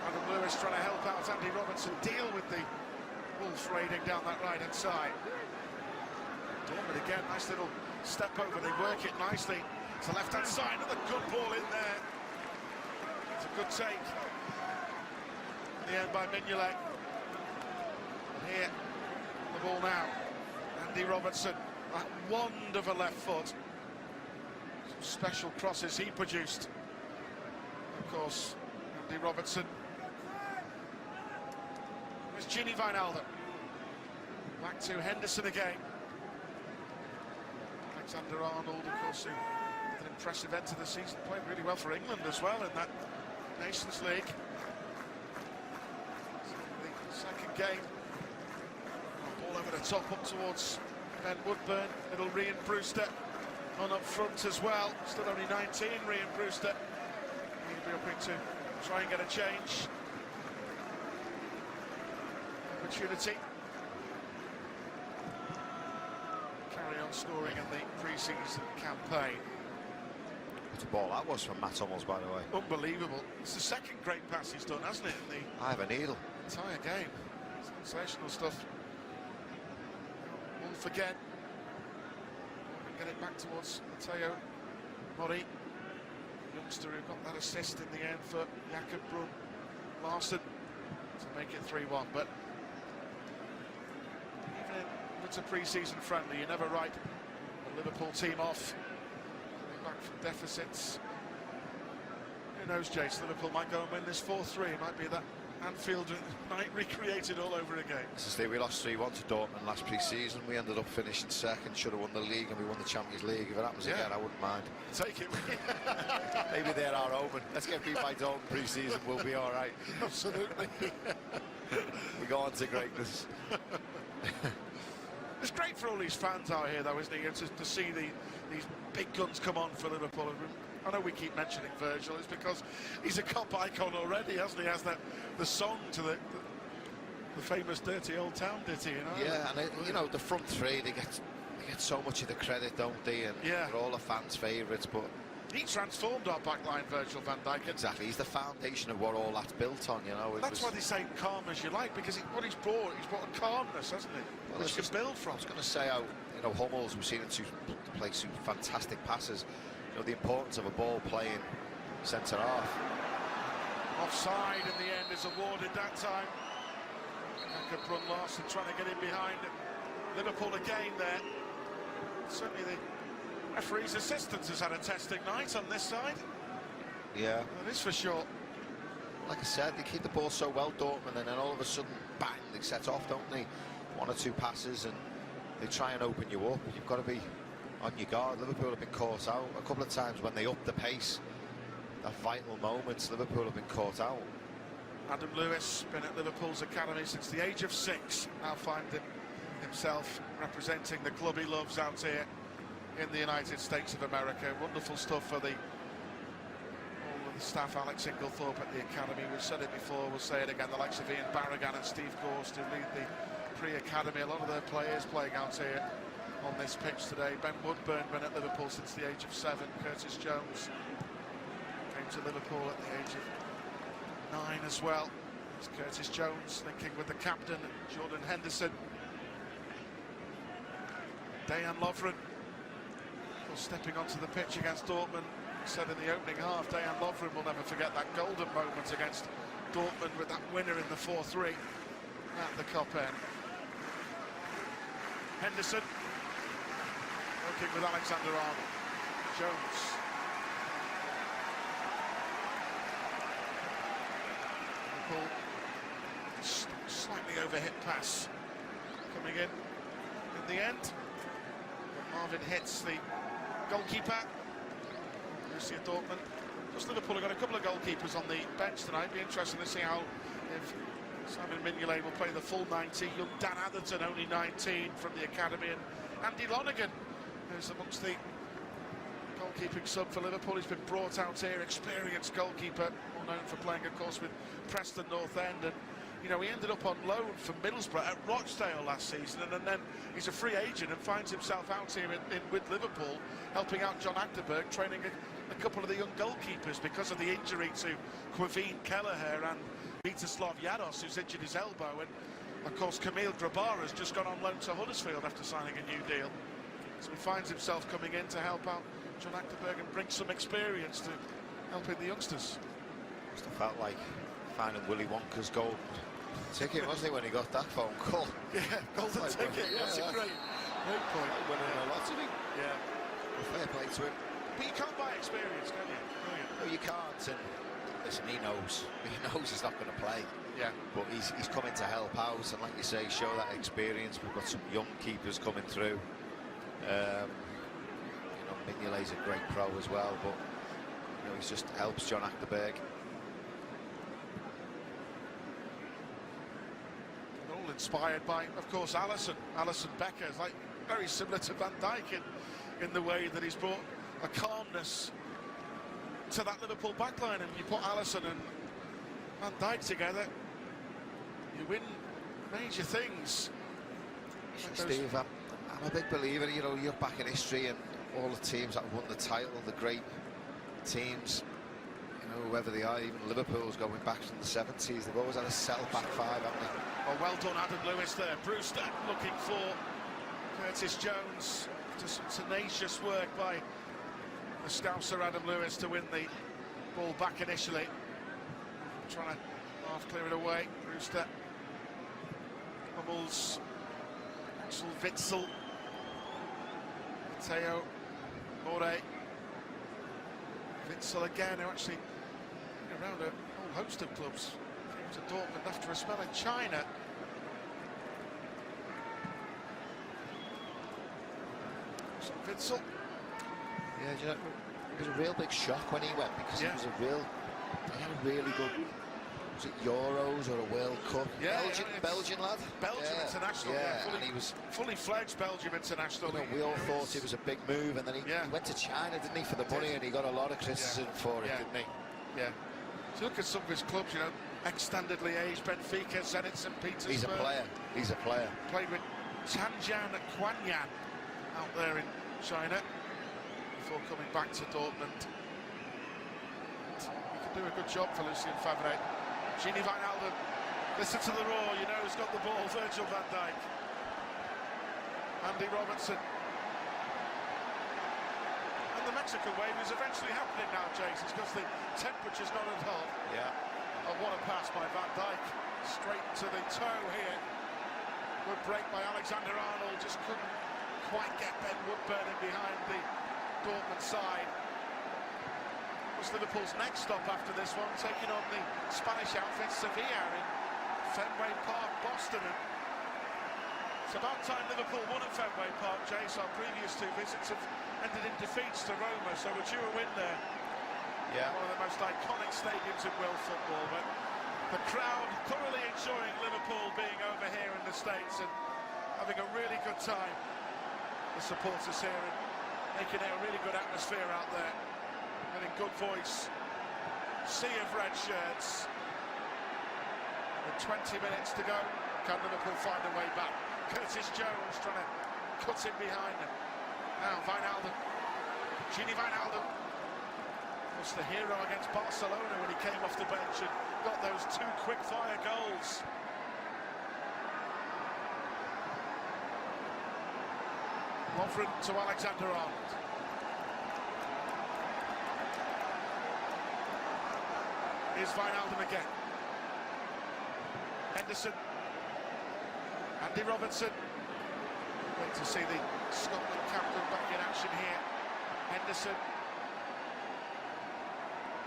Adam Lewis trying to help out Andy Robertson deal with the Wolves raiding down that right-hand side. Dortmund again, nice little step over. They work it nicely to the left-hand side, and a good ball in there. It's a good take. In the end by Mignolet. Here, the ball now. Andy Robertson, that wand of a left foot. Some special crosses he produced. Of course, Andy Robertson. There's Gini Wijnaldum. Back to Henderson again. Alexander Arnold, of course, who had an impressive end to the season, played really well for England as well in that Nations League. The second game. Ball over the top, up towards Ben Woodburn. Little Ryan Brewster on up front as well. Still only 19, Ryan Brewster. He'll be hoping to try and get a change. Opportunity. Carry on scoring in the pre-season campaign. What a ball that was from Matt Hummels, by the way. Unbelievable. It's the second great pass he's done, hasn't it, in the I have a needle. Entire game. Sensational stuff. Wolf again. Get it back towards Matteo Mori. Youngster who got that assist in the end for Jakob Brun Larsen to make it 3-1. But even if it's a pre-season friendly, you're never right. The Liverpool team off, coming back from deficits. Who knows, Jace? Liverpool might go and win this 4-3. It might be that Anfield night recreated all over again. As I say, we lost 3-1 to Dortmund last pre-season. We ended up finishing second, should have won the league, and we won the Champions League. If it happens again, I wouldn't mind. Take it. Maybe they're our omen. Let's get beat by Dortmund pre-season, we'll be all right. Absolutely. We go on to greatness. It's great for all these fans out here, though, isn't it? To see these big guns come on for Liverpool. I know we keep mentioning Virgil. It's because he's a cop icon already, hasn't he? He has the song to the famous Dirty Old Town ditty, you know? Yeah, and you know, the front three, they get so much of the credit, don't they? And they're all the fans' favourites, but he transformed our backline, Virgil van Dijk. Exactly, he's the foundation of what all that's built on, you know. That's why they say calm as you like, because what he's brought a calmness, hasn't he? Well, which you can build from. I was going to say how, you know, Hummels, we've seen him play some fantastic passes. You know, the importance of a ball playing centre half. Offside in the end is awarded that time. Brun Larsen trying to get in behind him. Liverpool again there. Certainly the referee's assistant has had a testing night on this side. Yeah. That is for sure. Like I said, they keep the ball so well, Dortmund, and then all of a sudden, bang, they set off, don't they? One or two passes, and they try and open you up. You've got to be on your guard. Liverpool have been caught out a couple of times when they up the pace. At vital moments, Liverpool have been caught out. Adam Lewis, been at Liverpool's academy since the age of 6, now finding himself representing the club he loves out here in the United States of America. Wonderful stuff for all of the staff. Alex Inglethorpe at the academy, we've said it before, we'll say it again, the likes of Ian Barragan and Steve Gorst who lead the pre-academy. A lot of their players playing out here on this pitch today. Ben Woodburn, been at Liverpool since the age of 7. Curtis Jones came to Liverpool at the age of 9 as well. It's Curtis Jones linking with the captain, Jordan Henderson. Dejan Lovren, stepping onto the pitch against Dortmund. Said in the opening half, Dejan Lovren will never forget that golden moment against Dortmund with that winner in the 4-3 at the Kop end. Henderson working with Alexander Arnold. Jones. Slightly overhit pass coming in the end. But Marvin hits the goalkeeper. Borussia Dortmund. Just Liverpool have got a couple of goalkeepers on the bench tonight. Be interesting to see how if Simon Mignolet will play the full 90. Young Dan Atherton, only 19 from the academy, and Andy Lonergan, who's amongst the goalkeeping sub for Liverpool. He's been brought out here, experienced goalkeeper, well known for playing, of course, with Preston North End, and you know, he ended up on loan from Middlesbrough at Rochdale last season, and then he's a free agent and finds himself out here with Liverpool, helping out John Agderberg, training a couple of the young goalkeepers because of the injury to Quaveen Kelleher and Miroslav Jaros, who's injured his elbow, and of course Kamil Grabara has just gone on loan to Huddersfield after signing a new deal. So he finds himself coming in to help out John Agderberg and bring some experience to helping the youngsters. Must have felt like finding Willy Wonka's golden ticket, wasn't it, when he got that phone call? Yeah, golden ticket, that's a great point. Like winning a lottery. Yeah. Well, fair play to him. But you can't buy experience, can you? No, you can't, and listen, he knows he's not going to play. Yeah. But he's coming to help out, and like you say, show that experience. We've got some young keepers coming through. You know, Mignolet's a great pro as well, but you know, he just helps John Agderberg. All inspired by, of course, Alisson Becker. It's like very similar to Van Dijk in the way that he's brought a calmness to that Liverpool backline, and you put Alisson and Van Dijk together, you win major things. Steve, I'm a big believer, you know, you're back in history and all the teams that won the title, the great teams, you know, whoever they are, even Liverpool's going back from the 70s, they've always had a sell-back five, haven't they? Well, well done, Adam Lewis there. Brewster looking for Curtis Jones. Just some tenacious work by the Scouser Adam Lewis to win the ball back initially. Trying to half clear it away. Brewster. Hummels. Axel Witsel. Matteo More. Witsel again, who actually around a whole host of clubs. to Dortmund after a spell in China. Witzel. Yeah, you know, it was a real big shock when he went, because he had a really good, was it Euros or a World Cup? Yeah, Belgian lad. Belgium international, yeah, and he was fully fledged Belgium international. You know, we all thought it was a big move, and then he went to China, didn't he, for the money, and he got a lot of criticism for it, didn't he? Yeah. So look at some of his clubs, you know, ex-Standard Liège, Benfica, Zenit St. Petersburg. He's a player. He's a player. Played with Tianjian Quanyan out there in China before coming back to Dortmund. He can do a good job for Lucien Favre. Gini Wijnaldum, listen to the roar, you know who's got the ball, Virgil van Dijk. Andy Robertson. And the Mexican wave is eventually happening now, Jason, because the temperature's not at home. Yeah. Oh, what a pass by Van Dijk, straight to the toe here. Good break by Alexander-Arnold, just couldn't quite get Ben Woodburn in behind the Dortmund side. Was Liverpool's next stop after this one, taking on the Spanish outfit Sevilla in Fenway Park, Boston. And it's about time Liverpool won at Fenway Park, Jace. Our previous two visits have ended in defeats to Roma, so we're due a win there. Yeah. One of the most iconic stadiums in world football, but the crowd thoroughly enjoying Liverpool being over here in the States and having a really good time. The supporters here and making it a really good atmosphere out there. Getting good voice. Sea of red shirts. With 20 minutes to go, can Liverpool find a way back? Curtis Jones trying to cut in behind them. Now Wijnaldum. Gini Wijnaldum was the hero against Barcelona when he came off the bench and got those two quick-fire goals. Lovren to Alexander-Arnold. Here's Wijnaldum again. Henderson. Andy Robertson. Great to see the Scotland captain back in action here. Henderson.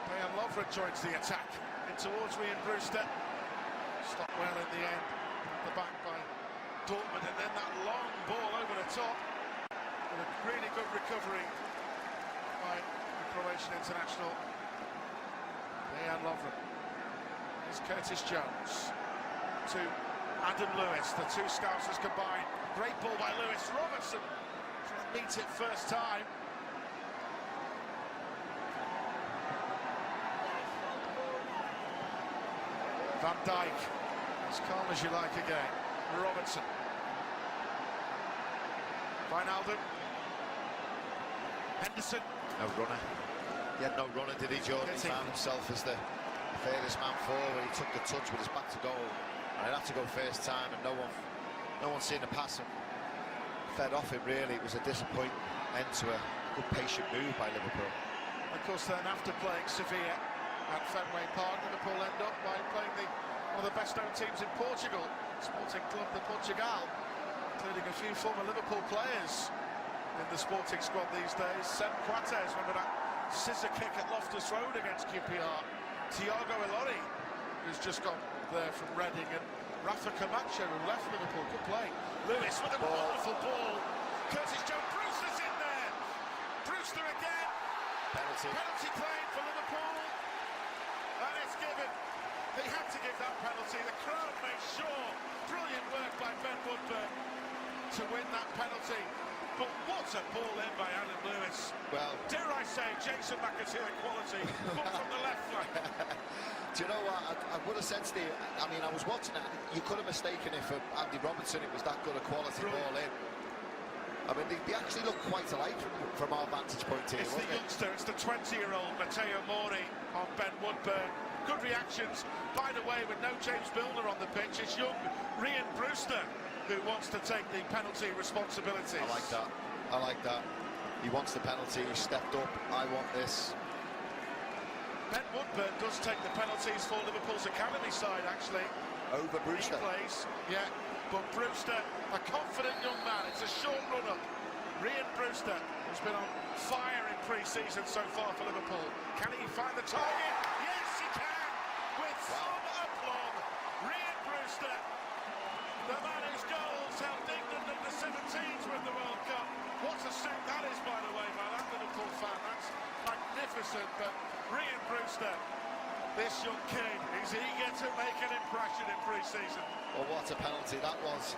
Dejan Lovren joins the attack. In towards Ryan Brewster. Stopped well in the end. The back by Dortmund, and then that long ball over the top. With a really good recovery by the Croatian international. Dejan Lovren. Here's Curtis Jones to Adam Lewis. The two Scousers combined. Great ball by Lewis. Robertson trying to meet it first time. Van Dijk, as calm as you like again. Robertson. Wijnaldum. Henderson. No runner. He had no runner, did he, Jordan? He found himself as the furthest man forward. He took the touch with his back to goal, and he'd have to go first time, and no one seen the pass and fed off him, really. It was a disappointing end to a good patient move by Liverpool. Of course, then after playing Sevilla at Fenway Park, Liverpool end up by playing one of the best known teams in Portugal, Sporting Club de Portugal, including a few former Liverpool players in the Sporting squad these days. Sem Quates, remember that scissor kick at Loftus Road against QPR. Thiago Ilori, who's just got there from Reading, and Rafa Camacho, who left Liverpool. Good play. Lewis with a wonderful ball. Curtis Jones, Brewster's in there. Brewster again. Penalty claim for Liverpool. And it's given. They had to give that penalty. The crowd made sure. Brilliant work by Ben Woodburn to win that penalty. But what a ball in by Alan Lewis. Well, dare I say, Jason McAteer quality, but from the left flank. Do you know what? I would have said to you, I mean, I was watching it, you could have mistaken it for Andy Robertson. It was that good a quality ball in. I mean, they actually look quite alike from our vantage point here. It's the youngster, it's the 20-year-old Matteo Mori on Ben Woodburn. Good reactions. By the way, with no James Milner on the pitch, it's young Ryan Brewster who wants to take the penalty responsibilities. I like that. I like that. He wants the penalty. He stepped up. I want this. Ben Woodburn does take the penalties for Liverpool's academy side, actually. Over Brewster. He plays, yeah. But Brewster, a confident young man. It's a short run-up. Ryan Brewster has been on fire in pre-season so far for Liverpool. Can he find the target? Yes, he can! With some aplomb. Brewster, the man whose goals helped England under 17s win the World Cup. What a suit that is, by the way, by that Liverpool fan. That's magnificent. But Ryan Brewster, this young kid, is eager to make an impression in pre-season. Well, what a penalty that was.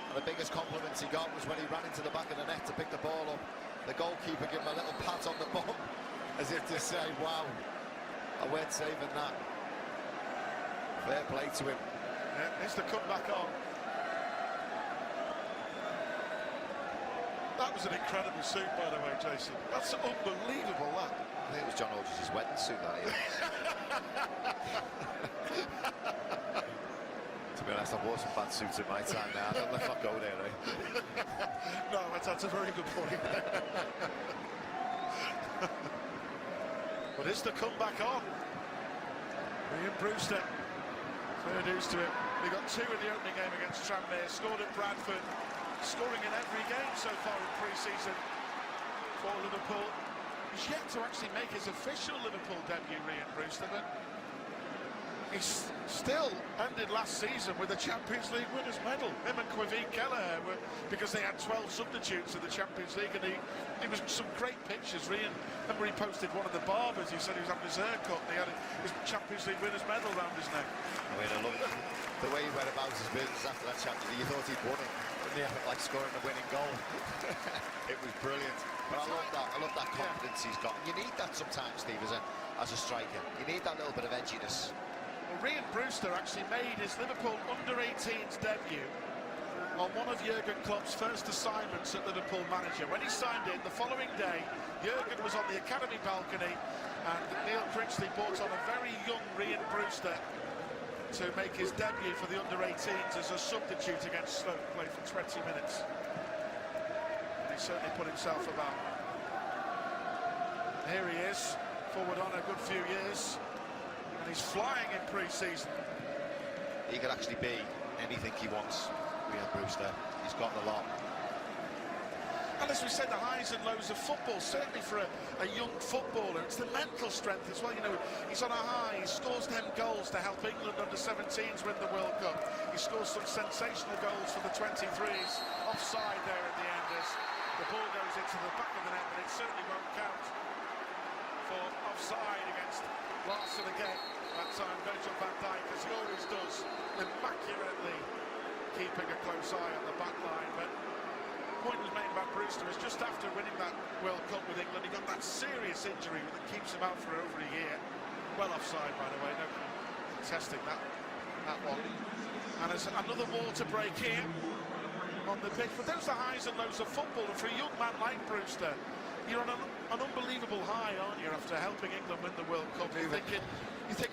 And the biggest compliments he got was when he ran into the back of the net to pick the ball up. The goalkeeper gave him a little pat on the bum, as if to say, wow, I weren't saving that. Fair play to him. Yeah, here's the comeback on. That was an incredible suit, by the way, Jason. That's unbelievable, that. I think it was John Hodges' wedding suit, that year. To be honest, I've worn some bad suits in my time now. I don't know if I'll go there, eh? No, that's a very good point. But is the comeback on? Ryan Brewster, fair dues to him. He got 2 in the opening game against Tranmere, scored at Bradford, scoring in every game so far in pre-season for Liverpool. He's yet to actually make his official Liverpool debut, Ryan Brewster, but he's still ended last season with a Champions League winners' medal. Him and Quiveen Keller were, because they had 12 substitutes in the Champions League, and he was some great pictures. Ryan, remember he posted one of the barbers, he said he was having his hair cut, and he had his Champions League winners' medal around his neck. I mean, I love the way he went about his business after that Champions League. You thought he'd won it, didn't you? Like scoring the winning goal. It was brilliant. But I love that confidence he's got. And you need that sometimes, Steve, as a striker. You need that little bit of edginess. Well, Ryan Brewster actually made his Liverpool under-18s debut on one of Jurgen Klopp's first assignments at Liverpool manager. When he signed in, the following day, Jurgen was on the academy balcony, and Neil Critchley brought on a very young Ryan Brewster to make his debut for the under-18s as a substitute against Stoke, played for 20 minutes. And he certainly put himself about. Here he is, forward on a good few years, and he's flying in pre-season. He could actually be anything he wants, Ryan Brewster. He's got a lot. And as we said, the highs and lows of football, certainly for a young footballer, it's the mental strength as well. You know, he's on a high, he scores 10 goals to help England under 17s win the World Cup. He scores some sensational goals for the 23s. Offside there at the end as the ball goes into the back of the net, but it certainly won't count for offside against Larson again. That time Virgil van Dijk, as he always does, immaculately keeping a close eye on the back line. But point was made by Brewster is just after winning that World Cup with England, he got that serious injury that keeps him out for over a year. Well offside, by the way, no contesting that one. And there's another wall to break here on the pitch. But those are the highs and lows of football, and for a young man like Brewster, you're on an unbelievable high, aren't you, after helping England win the World Cup? You're thinking,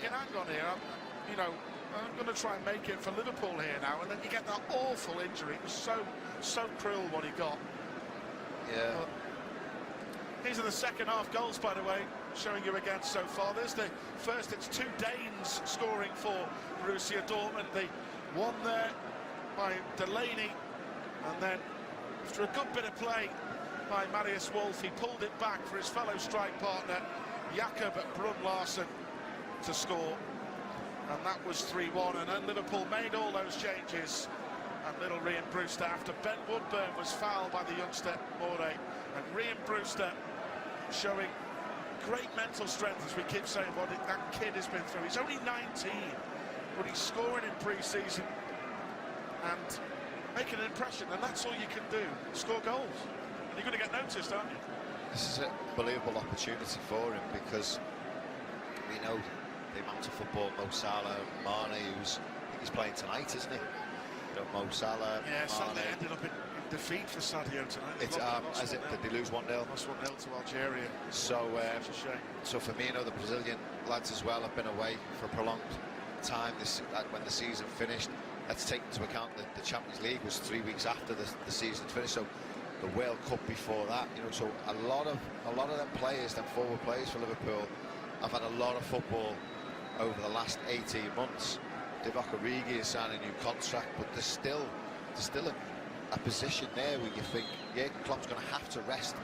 hang on here, I'm going to try and make it for Liverpool here now, and then you get that awful injury. It was so cruel what he got. Yeah. These are the second half goals, by the way, showing you again so far. There's the first, it's 2 Danes scoring for Borussia Dortmund. The one there by Delaney, and then after a good bit of play by Marius Wolf, he pulled it back for his fellow strike partner, Jakob Brun-Larsen, to score. And that was 3-1, and then Liverpool made all those changes, and little Ryan Brewster, after Ben Woodburn was fouled by the youngster Morey, and Ryan Brewster showing great mental strength, as we keep saying, what that kid has been through. He's only 19, but he's scoring in pre-season and making an impression, and that's all you can do, score goals. And you're going to get noticed, aren't you? This is an unbelievable opportunity for him, because we know the amount of football Mo Salah, Mane, he's playing tonight, isn't he? You know, Mo Salah, yeah, Mane. Salah ended up in defeat for Sadio tonight. It's did they lose 1-0? Lost 1-0 to Algeria. So, such a shame. So for me, the Brazilian lads as well have been away for a prolonged time. When the season finished, let's take into account that the Champions League was 3 weeks after the season finished. So the World Cup before that, so a lot of them players, them forward players for Liverpool, have had a lot of football over the last 18 months. Divock Origi is signing a new contract, but there's still a position there where you think Jurgen Klopp's going to have to rest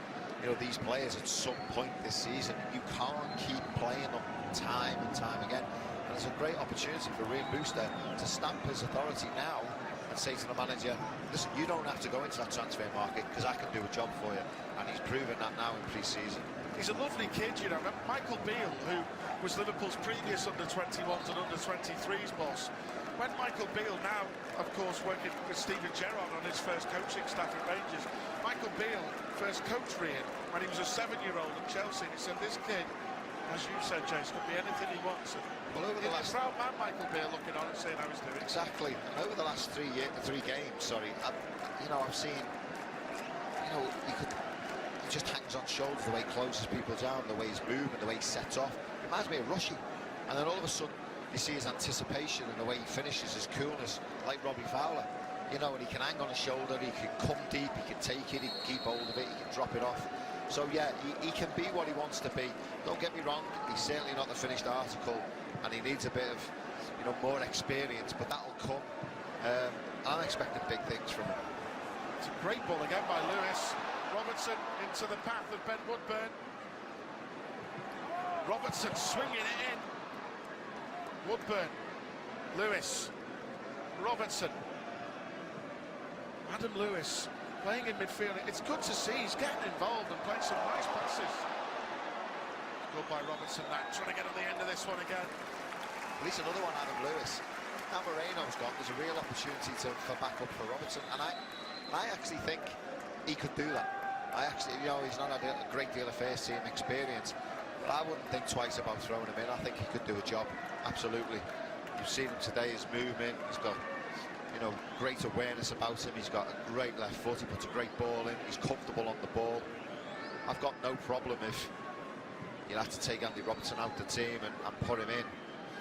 you know, these players at some point this season. You can't keep playing them time and time again. And it's a great opportunity for Ryan Brewster to stamp his authority now and say to the manager, listen, you don't have to go into that transfer market because I can do a job for you. And he's proven that now in pre-season. He's a lovely kid, you know. Michael Beale, who was Liverpool's previous under-21s and under-23s boss. When Michael Beale, now, of course, working with Steven Gerrard on his first coaching staff at Rangers, Michael Beale first coached Ryan when he was a 7-year-old at Chelsea. And he said, this kid, as you said, Jace, could be anything he wants. And well, over the last proud man, Michael Beale, looking on and saying how he's doing. Exactly. And over the last 3 games, I've seen, you know, he just hangs on shoulders, the way he closes people down, the way he's moving, the way he sets off. It reminds me of Rushy. And then all of a sudden, you see his anticipation and the way he finishes, his coolness, like Robbie Fowler. You know, and he can hang on a shoulder, he can come deep, he can take it, he can keep hold of it, he can drop it off. So yeah, he can be what he wants to be. Don't get me wrong, he's certainly not the finished article, and he needs a bit of, you know, more experience, but that'll come. I'm expecting big things from him. It's a great ball again by Lewis. Robertson into the path of Ben Woodburn. Robertson swinging it in. Woodburn, Lewis, Robertson, Adam Lewis playing in midfield. It's good to see he's getting involved and playing some nice passes. Good by Robertson now, trying to get on the end of this one again. At least another one, Adam Lewis. Now Moreno's gone, there's a real opportunity for backup for Robertson, and I actually think he could do that. I actually, you know, he's not had a great deal of first team experience, but I wouldn't think twice about throwing him in. I think he could do a job, absolutely. You've seen him today, his movement, he's got, you know, great awareness about him, he's got a great left foot, he puts a great ball in, he's comfortable on the ball. I've got no problem if you'll have to take Andy Robertson out the team and put him in.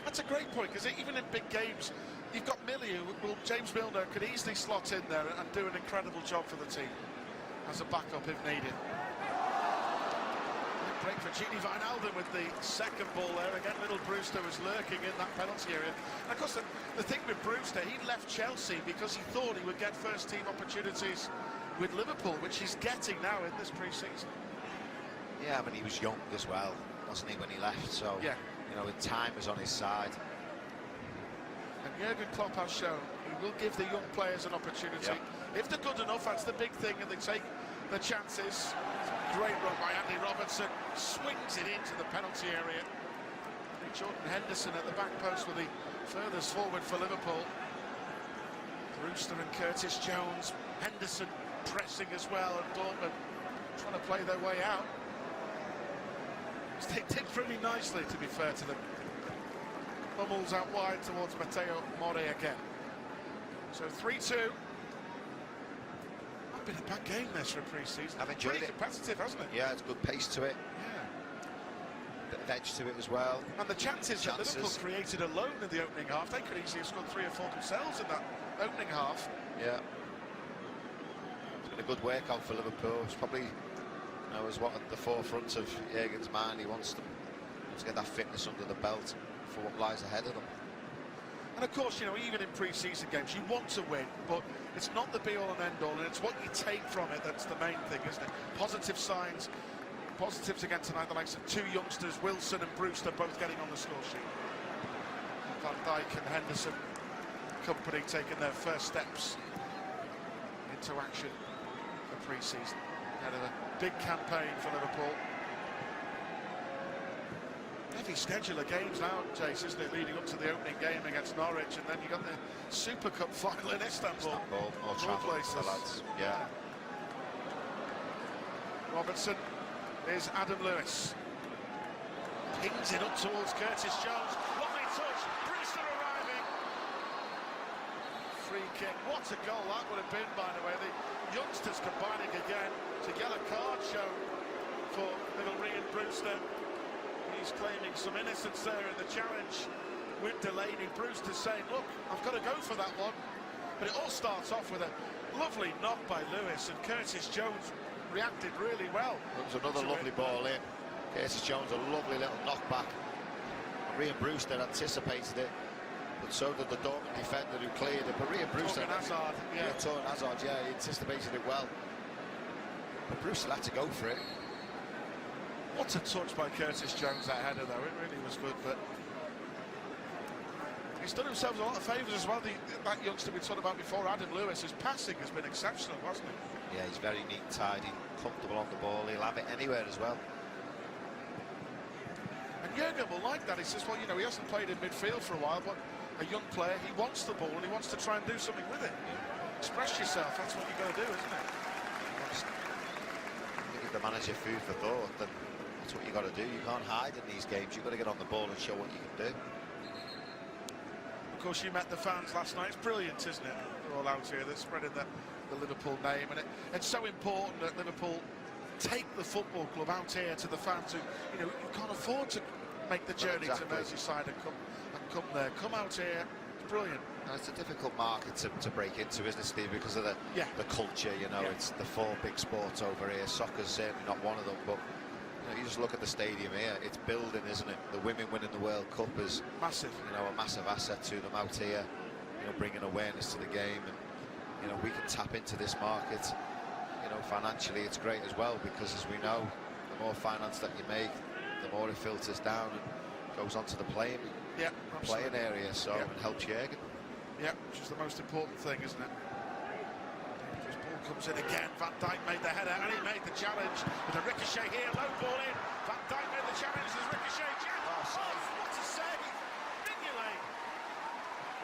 That's a great point, because even in big games, you've got Millie, who James Milner could easily slot in there and do an incredible job for the team as a backup if needed. Great for Gini Wijnaldum with the second ball there. Again, little Brewster was lurking in that penalty area. And of course, the thing with Brewster, he left Chelsea because he thought he would get first-team opportunities with Liverpool, which he's getting now in this pre-season. Yeah, I mean, he was young as well, wasn't he, when he left? So, yeah, you know, time was on his side. And Jurgen Klopp has shown he will give the young players an opportunity. Yeah. If they're good enough, that's the big thing, and they take the chances. Great run by Andy Robertson, swings it into the penalty area. Jordan Henderson at the back post with the furthest forward for Liverpool. Brewster and Curtis Jones, Henderson pressing as well, and Dortmund trying to play their way out. They did pretty nicely, to be fair to them. Hummels out wide towards Matteo More again. So 3-2. Been a bad game this for pre-season. I've enjoyed it. Competitive, hasn't it? Yeah, it's good pace to it. Yeah. Bit of edge to it as well. And the chances that Liverpool created alone in the opening half, they could easily have scored 3 or 4 themselves in that opening half. Yeah. It's been a good workout for Liverpool. It's probably, you know, is what at the forefront of Jurgen's mind. He wants to get that fitness under the belt for what lies ahead of them. And of course, you know, even in pre-season games, you want to win, but it's not the be-all and end-all, and it's what you take from it that's the main thing, isn't it? Positive signs, positives again tonight, the likes of 2 youngsters, Wilson and Brewster, both getting on the score sheet. Van Dijk and Henderson company taking their first steps into action for pre-season. Ahead of a big campaign for Liverpool. Heavy schedule of games now, Jace, isn't it, leading up to the opening game against Norwich, and then you got the Super Cup final in Istanbul. More travel for the lads. Yeah. Robertson is Adam Lewis. Pings it up towards Curtis Jones. Lovely touch. Brewster arriving. Free kick. What a goal that would have been, by the way. The youngsters combining again to get a card shown for little Ryan Brewster. He's claiming some innocence there in the challenge with Delaney. Brewster's saying, look, I've got to go for that one. But it all starts off with a lovely knock by Lewis, and Curtis Jones reacted really well. It was another lovely ball in. Curtis Jones, a lovely little knockback. Ryan Brewster anticipated it, but so did the Dortmund defender who cleared it. But Ryan Brewster... Hazard, yeah, Hazard, yeah, he anticipated it well. But Brewster had to go for it. What a touch by Curtis Jones, that header, though. It really was good, but he's done himself a lot of favours as well. That youngster we talked about before, Adam Lewis, his passing has been exceptional, hasn't it? Yeah, he's very neat, tidy, comfortable on the ball. He'll have it anywhere as well. And Jurgen will like that. He says, well, you know, he hasn't played in midfield for a while, but a young player, he wants the ball and he wants to try and do something with it. Yeah. Express yourself, that's what you've got to do, isn't it? Give the manager food for thought, then that's what you've got to do. You can't hide in these games. You've got to get on the ball and show what you can do. Of course, you met the fans last night. It's brilliant, isn't it? They're all out here. They're spreading the Liverpool name, and it's so important that Liverpool take the football club out here to the fans who, you know, you can't afford to make the journey to Merseyside and come there. Come out here. It's brilliant. And it's a difficult market to break into, isn't it, Steve? Because of the culture, you know. It's the 4 big sports over here. Soccer's certainly not one of them, but you know, you just look at the stadium here. It's building, isn't it? The women winning the World Cup is massive. You know, a massive asset to them out here. You know, bringing awareness to the game, and you know, we can tap into this market. You know, financially, it's great as well, because as we know, the more finance that you make, the more it filters down and goes onto the playing area. So it helps Jurgen. Yeah, which is the most important thing, isn't it? This ball comes in again. Van Dijk made the header and he made the challenge with a ricochet here. Low ball in. Van Dijk made the challenge. There's ricochet. What a save! Mignolet.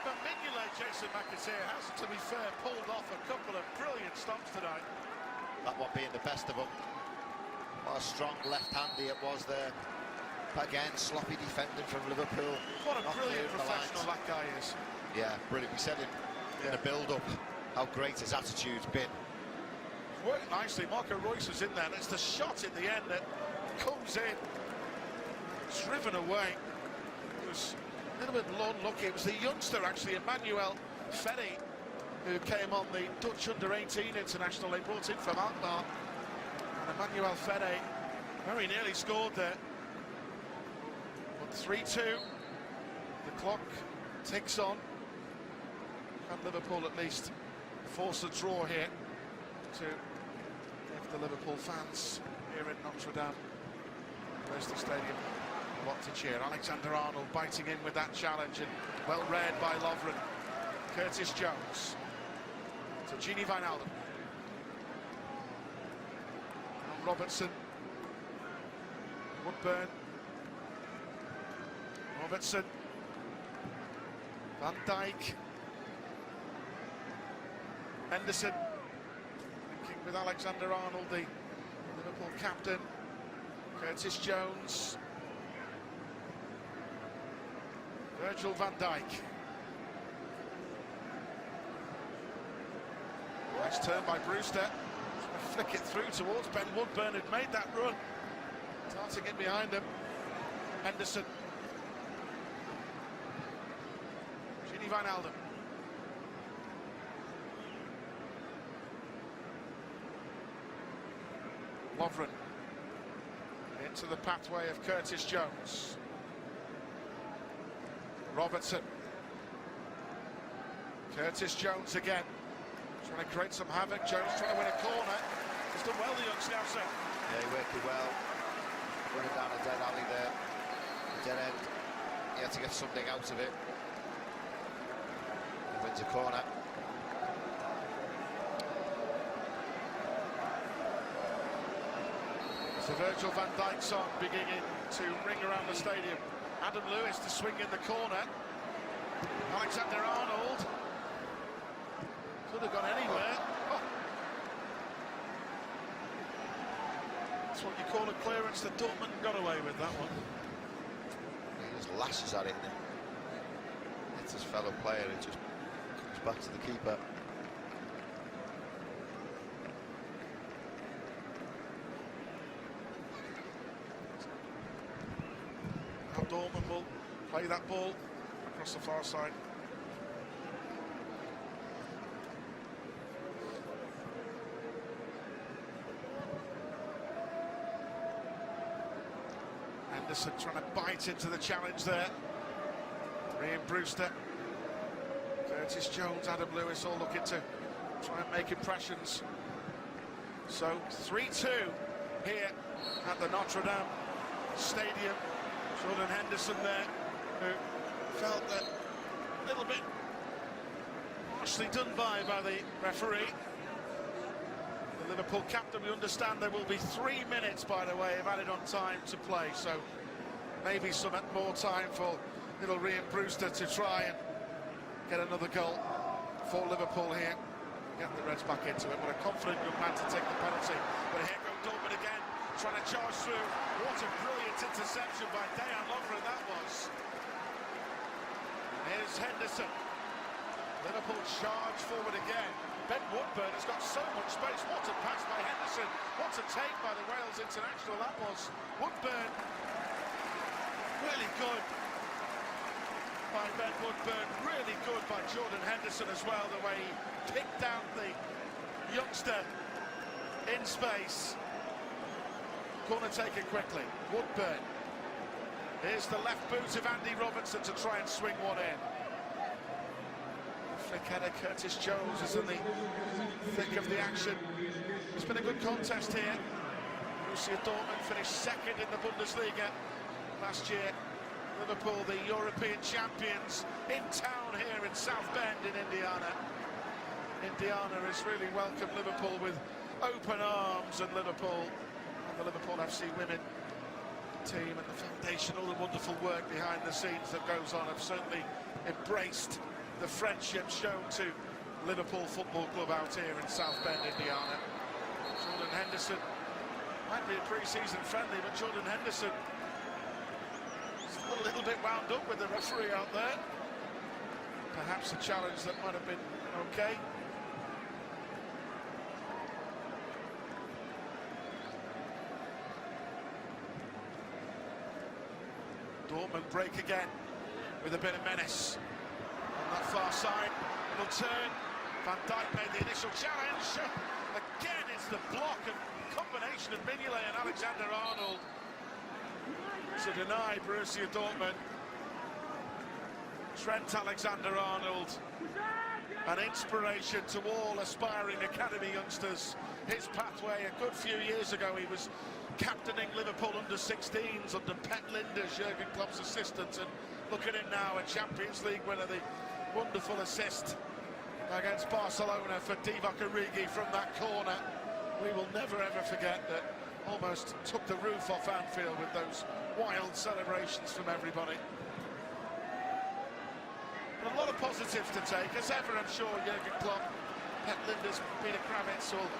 But Mignolet, Jason McAteer, has, to be fair, pulled off a couple of brilliant stops tonight. That one being the best of them. What a strong left-handy it was there. Again, sloppy defending from Liverpool. What a brilliant professional that guy is. Yeah, brilliant. We said in the build-up how great his attitude's been. Worked nicely. Marco Reus was in there. And it's the shot at the end that comes in. Driven away. It was a little bit unlucky. It was the youngster, actually, Emmanuel Ferry, who came on the Dutch under-18 international. They brought in from Alkmaar. And Emmanuel Ferry very nearly scored there. But 3-2. The clock ticks on. Can Liverpool at least force a draw here to give the Liverpool fans here in Notre Dame University Stadium a lot to cheer. Alexander-Arnold biting in with that challenge, and well read by Lovren. Curtis Jones to Gini Wijnaldum. And Robertson. Woodburn. Robertson. Van Dijk. Henderson, linking with Alexander-Arnold, the Liverpool captain. Curtis Jones. Virgil van Dijk. Nice turn by Brewster. Flick it through towards Ben Woodburn, who'd made that run. Darting in behind him. Henderson. Gini Wijnaldum. Lovren into the pathway of Curtis Jones. Robertson. Curtis Jones again. Trying to create some havoc. Jones trying to win a corner. He's done well, the young scouser. Yeah, he worked it well. Running down a dead alley there. Dead end. He had to get something out of it. He wins a corner. So Virgil van Dijk's song beginning to ring around the stadium. Adam Lewis to swing in the corner. Alexander-Arnold. Could have gone anywhere. Oh. That's what you call a clearance. The Dortmund got away with that one. He just lashes at it and it hits his fellow player. It just comes back to the keeper. Now Dortmund will play that ball across the far side. Henderson trying to bite into the challenge there. Ian Brewster, Curtis Jones, Adam Lewis all looking to try and make impressions. So 3-2 here at the Notre Dame stadium. Jordan Henderson there, who felt that a little bit harshly done by the referee. The Liverpool captain, we understand there will be 3 minutes, by the way, of added on time to play, so maybe some more time for little Ryan Brewster to try and get another goal for Liverpool here. Get the Reds back into it. What a confident young man to take the penalty. But here goes Dortmund again, trying to charge through. What a brilliant interception by Dejan Lovren that was. Here's Henderson. Liverpool charge forward again. Ben Woodburn has got so much space. What a pass by Henderson. What a take by the Wales international that was. Woodburn, really good by Ben Woodburn. Really good by Jordan Henderson as well, the way he picked down the youngster in space. Corner taken quickly. Woodburn. Here's the left boot of Andy Robertson to try and swing one in. Flick header, Curtis Jones is in the thick of the action. It's been a good contest here. Borussia Dortmund finished second in the Bundesliga last year. Liverpool, the European champions, in town here in South Bend in Indiana. Indiana has really welcomed Liverpool with open arms, and Liverpool and the Liverpool FC women team and the foundation, all the wonderful work behind the scenes that goes on, have certainly embraced the friendship shown to Liverpool Football Club out here in South Bend, Indiana. Jordan Henderson might be a pre-season friendly, but Jordan Henderson is a little bit wound up with the referee out there. Perhaps a challenge that might have been okay. Dortmund break again with a bit of menace. On that far side, it'll turn. Van Dijk made the initial challenge. Again, it's the block and combination of Mignolet and Alexander-Arnold to deny Borussia Dortmund. Trent Alexander-Arnold, an inspiration to all aspiring academy youngsters. His pathway, a good few years ago, he was captaining Liverpool under-16s under Pep Lijnders, Jurgen Klopp's assistant, and look at him now, a Champions League winner, the wonderful assist against Barcelona for Divock Origi from that corner. We will never ever forget that. Almost took the roof off Anfield with those wild celebrations from everybody. But a lot of positives to take, as ever. I'm sure Jurgen Klopp, Pep Lijnders, Peter Kravitz will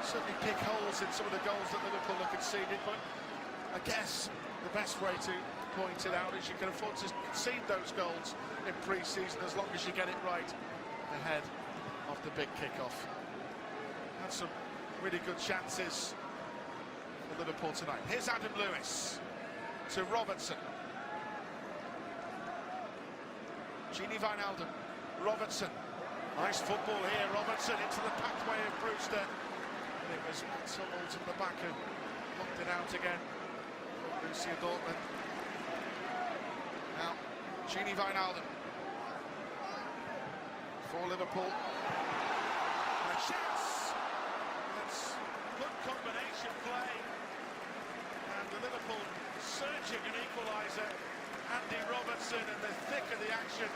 certainly pick holes in some of the goals that Liverpool have conceded, but I guess the best way to point it out is you can afford to concede those goals in pre-season as long as you get it right ahead of the big kick-off. Had some really good chances for Liverpool tonight. Here's Adam Lewis to Robertson. Gini Wijnaldum, Robertson. Nice football here, Robertson into the pathway of Brewster. And it was Hummels in the back who knocked it out again. Borussia Dortmund. Now, Gini Wijnaldum for Liverpool. And a chance! That's good combination play. And the Liverpool surging an equaliser. Andy Robertson in the thick of the action.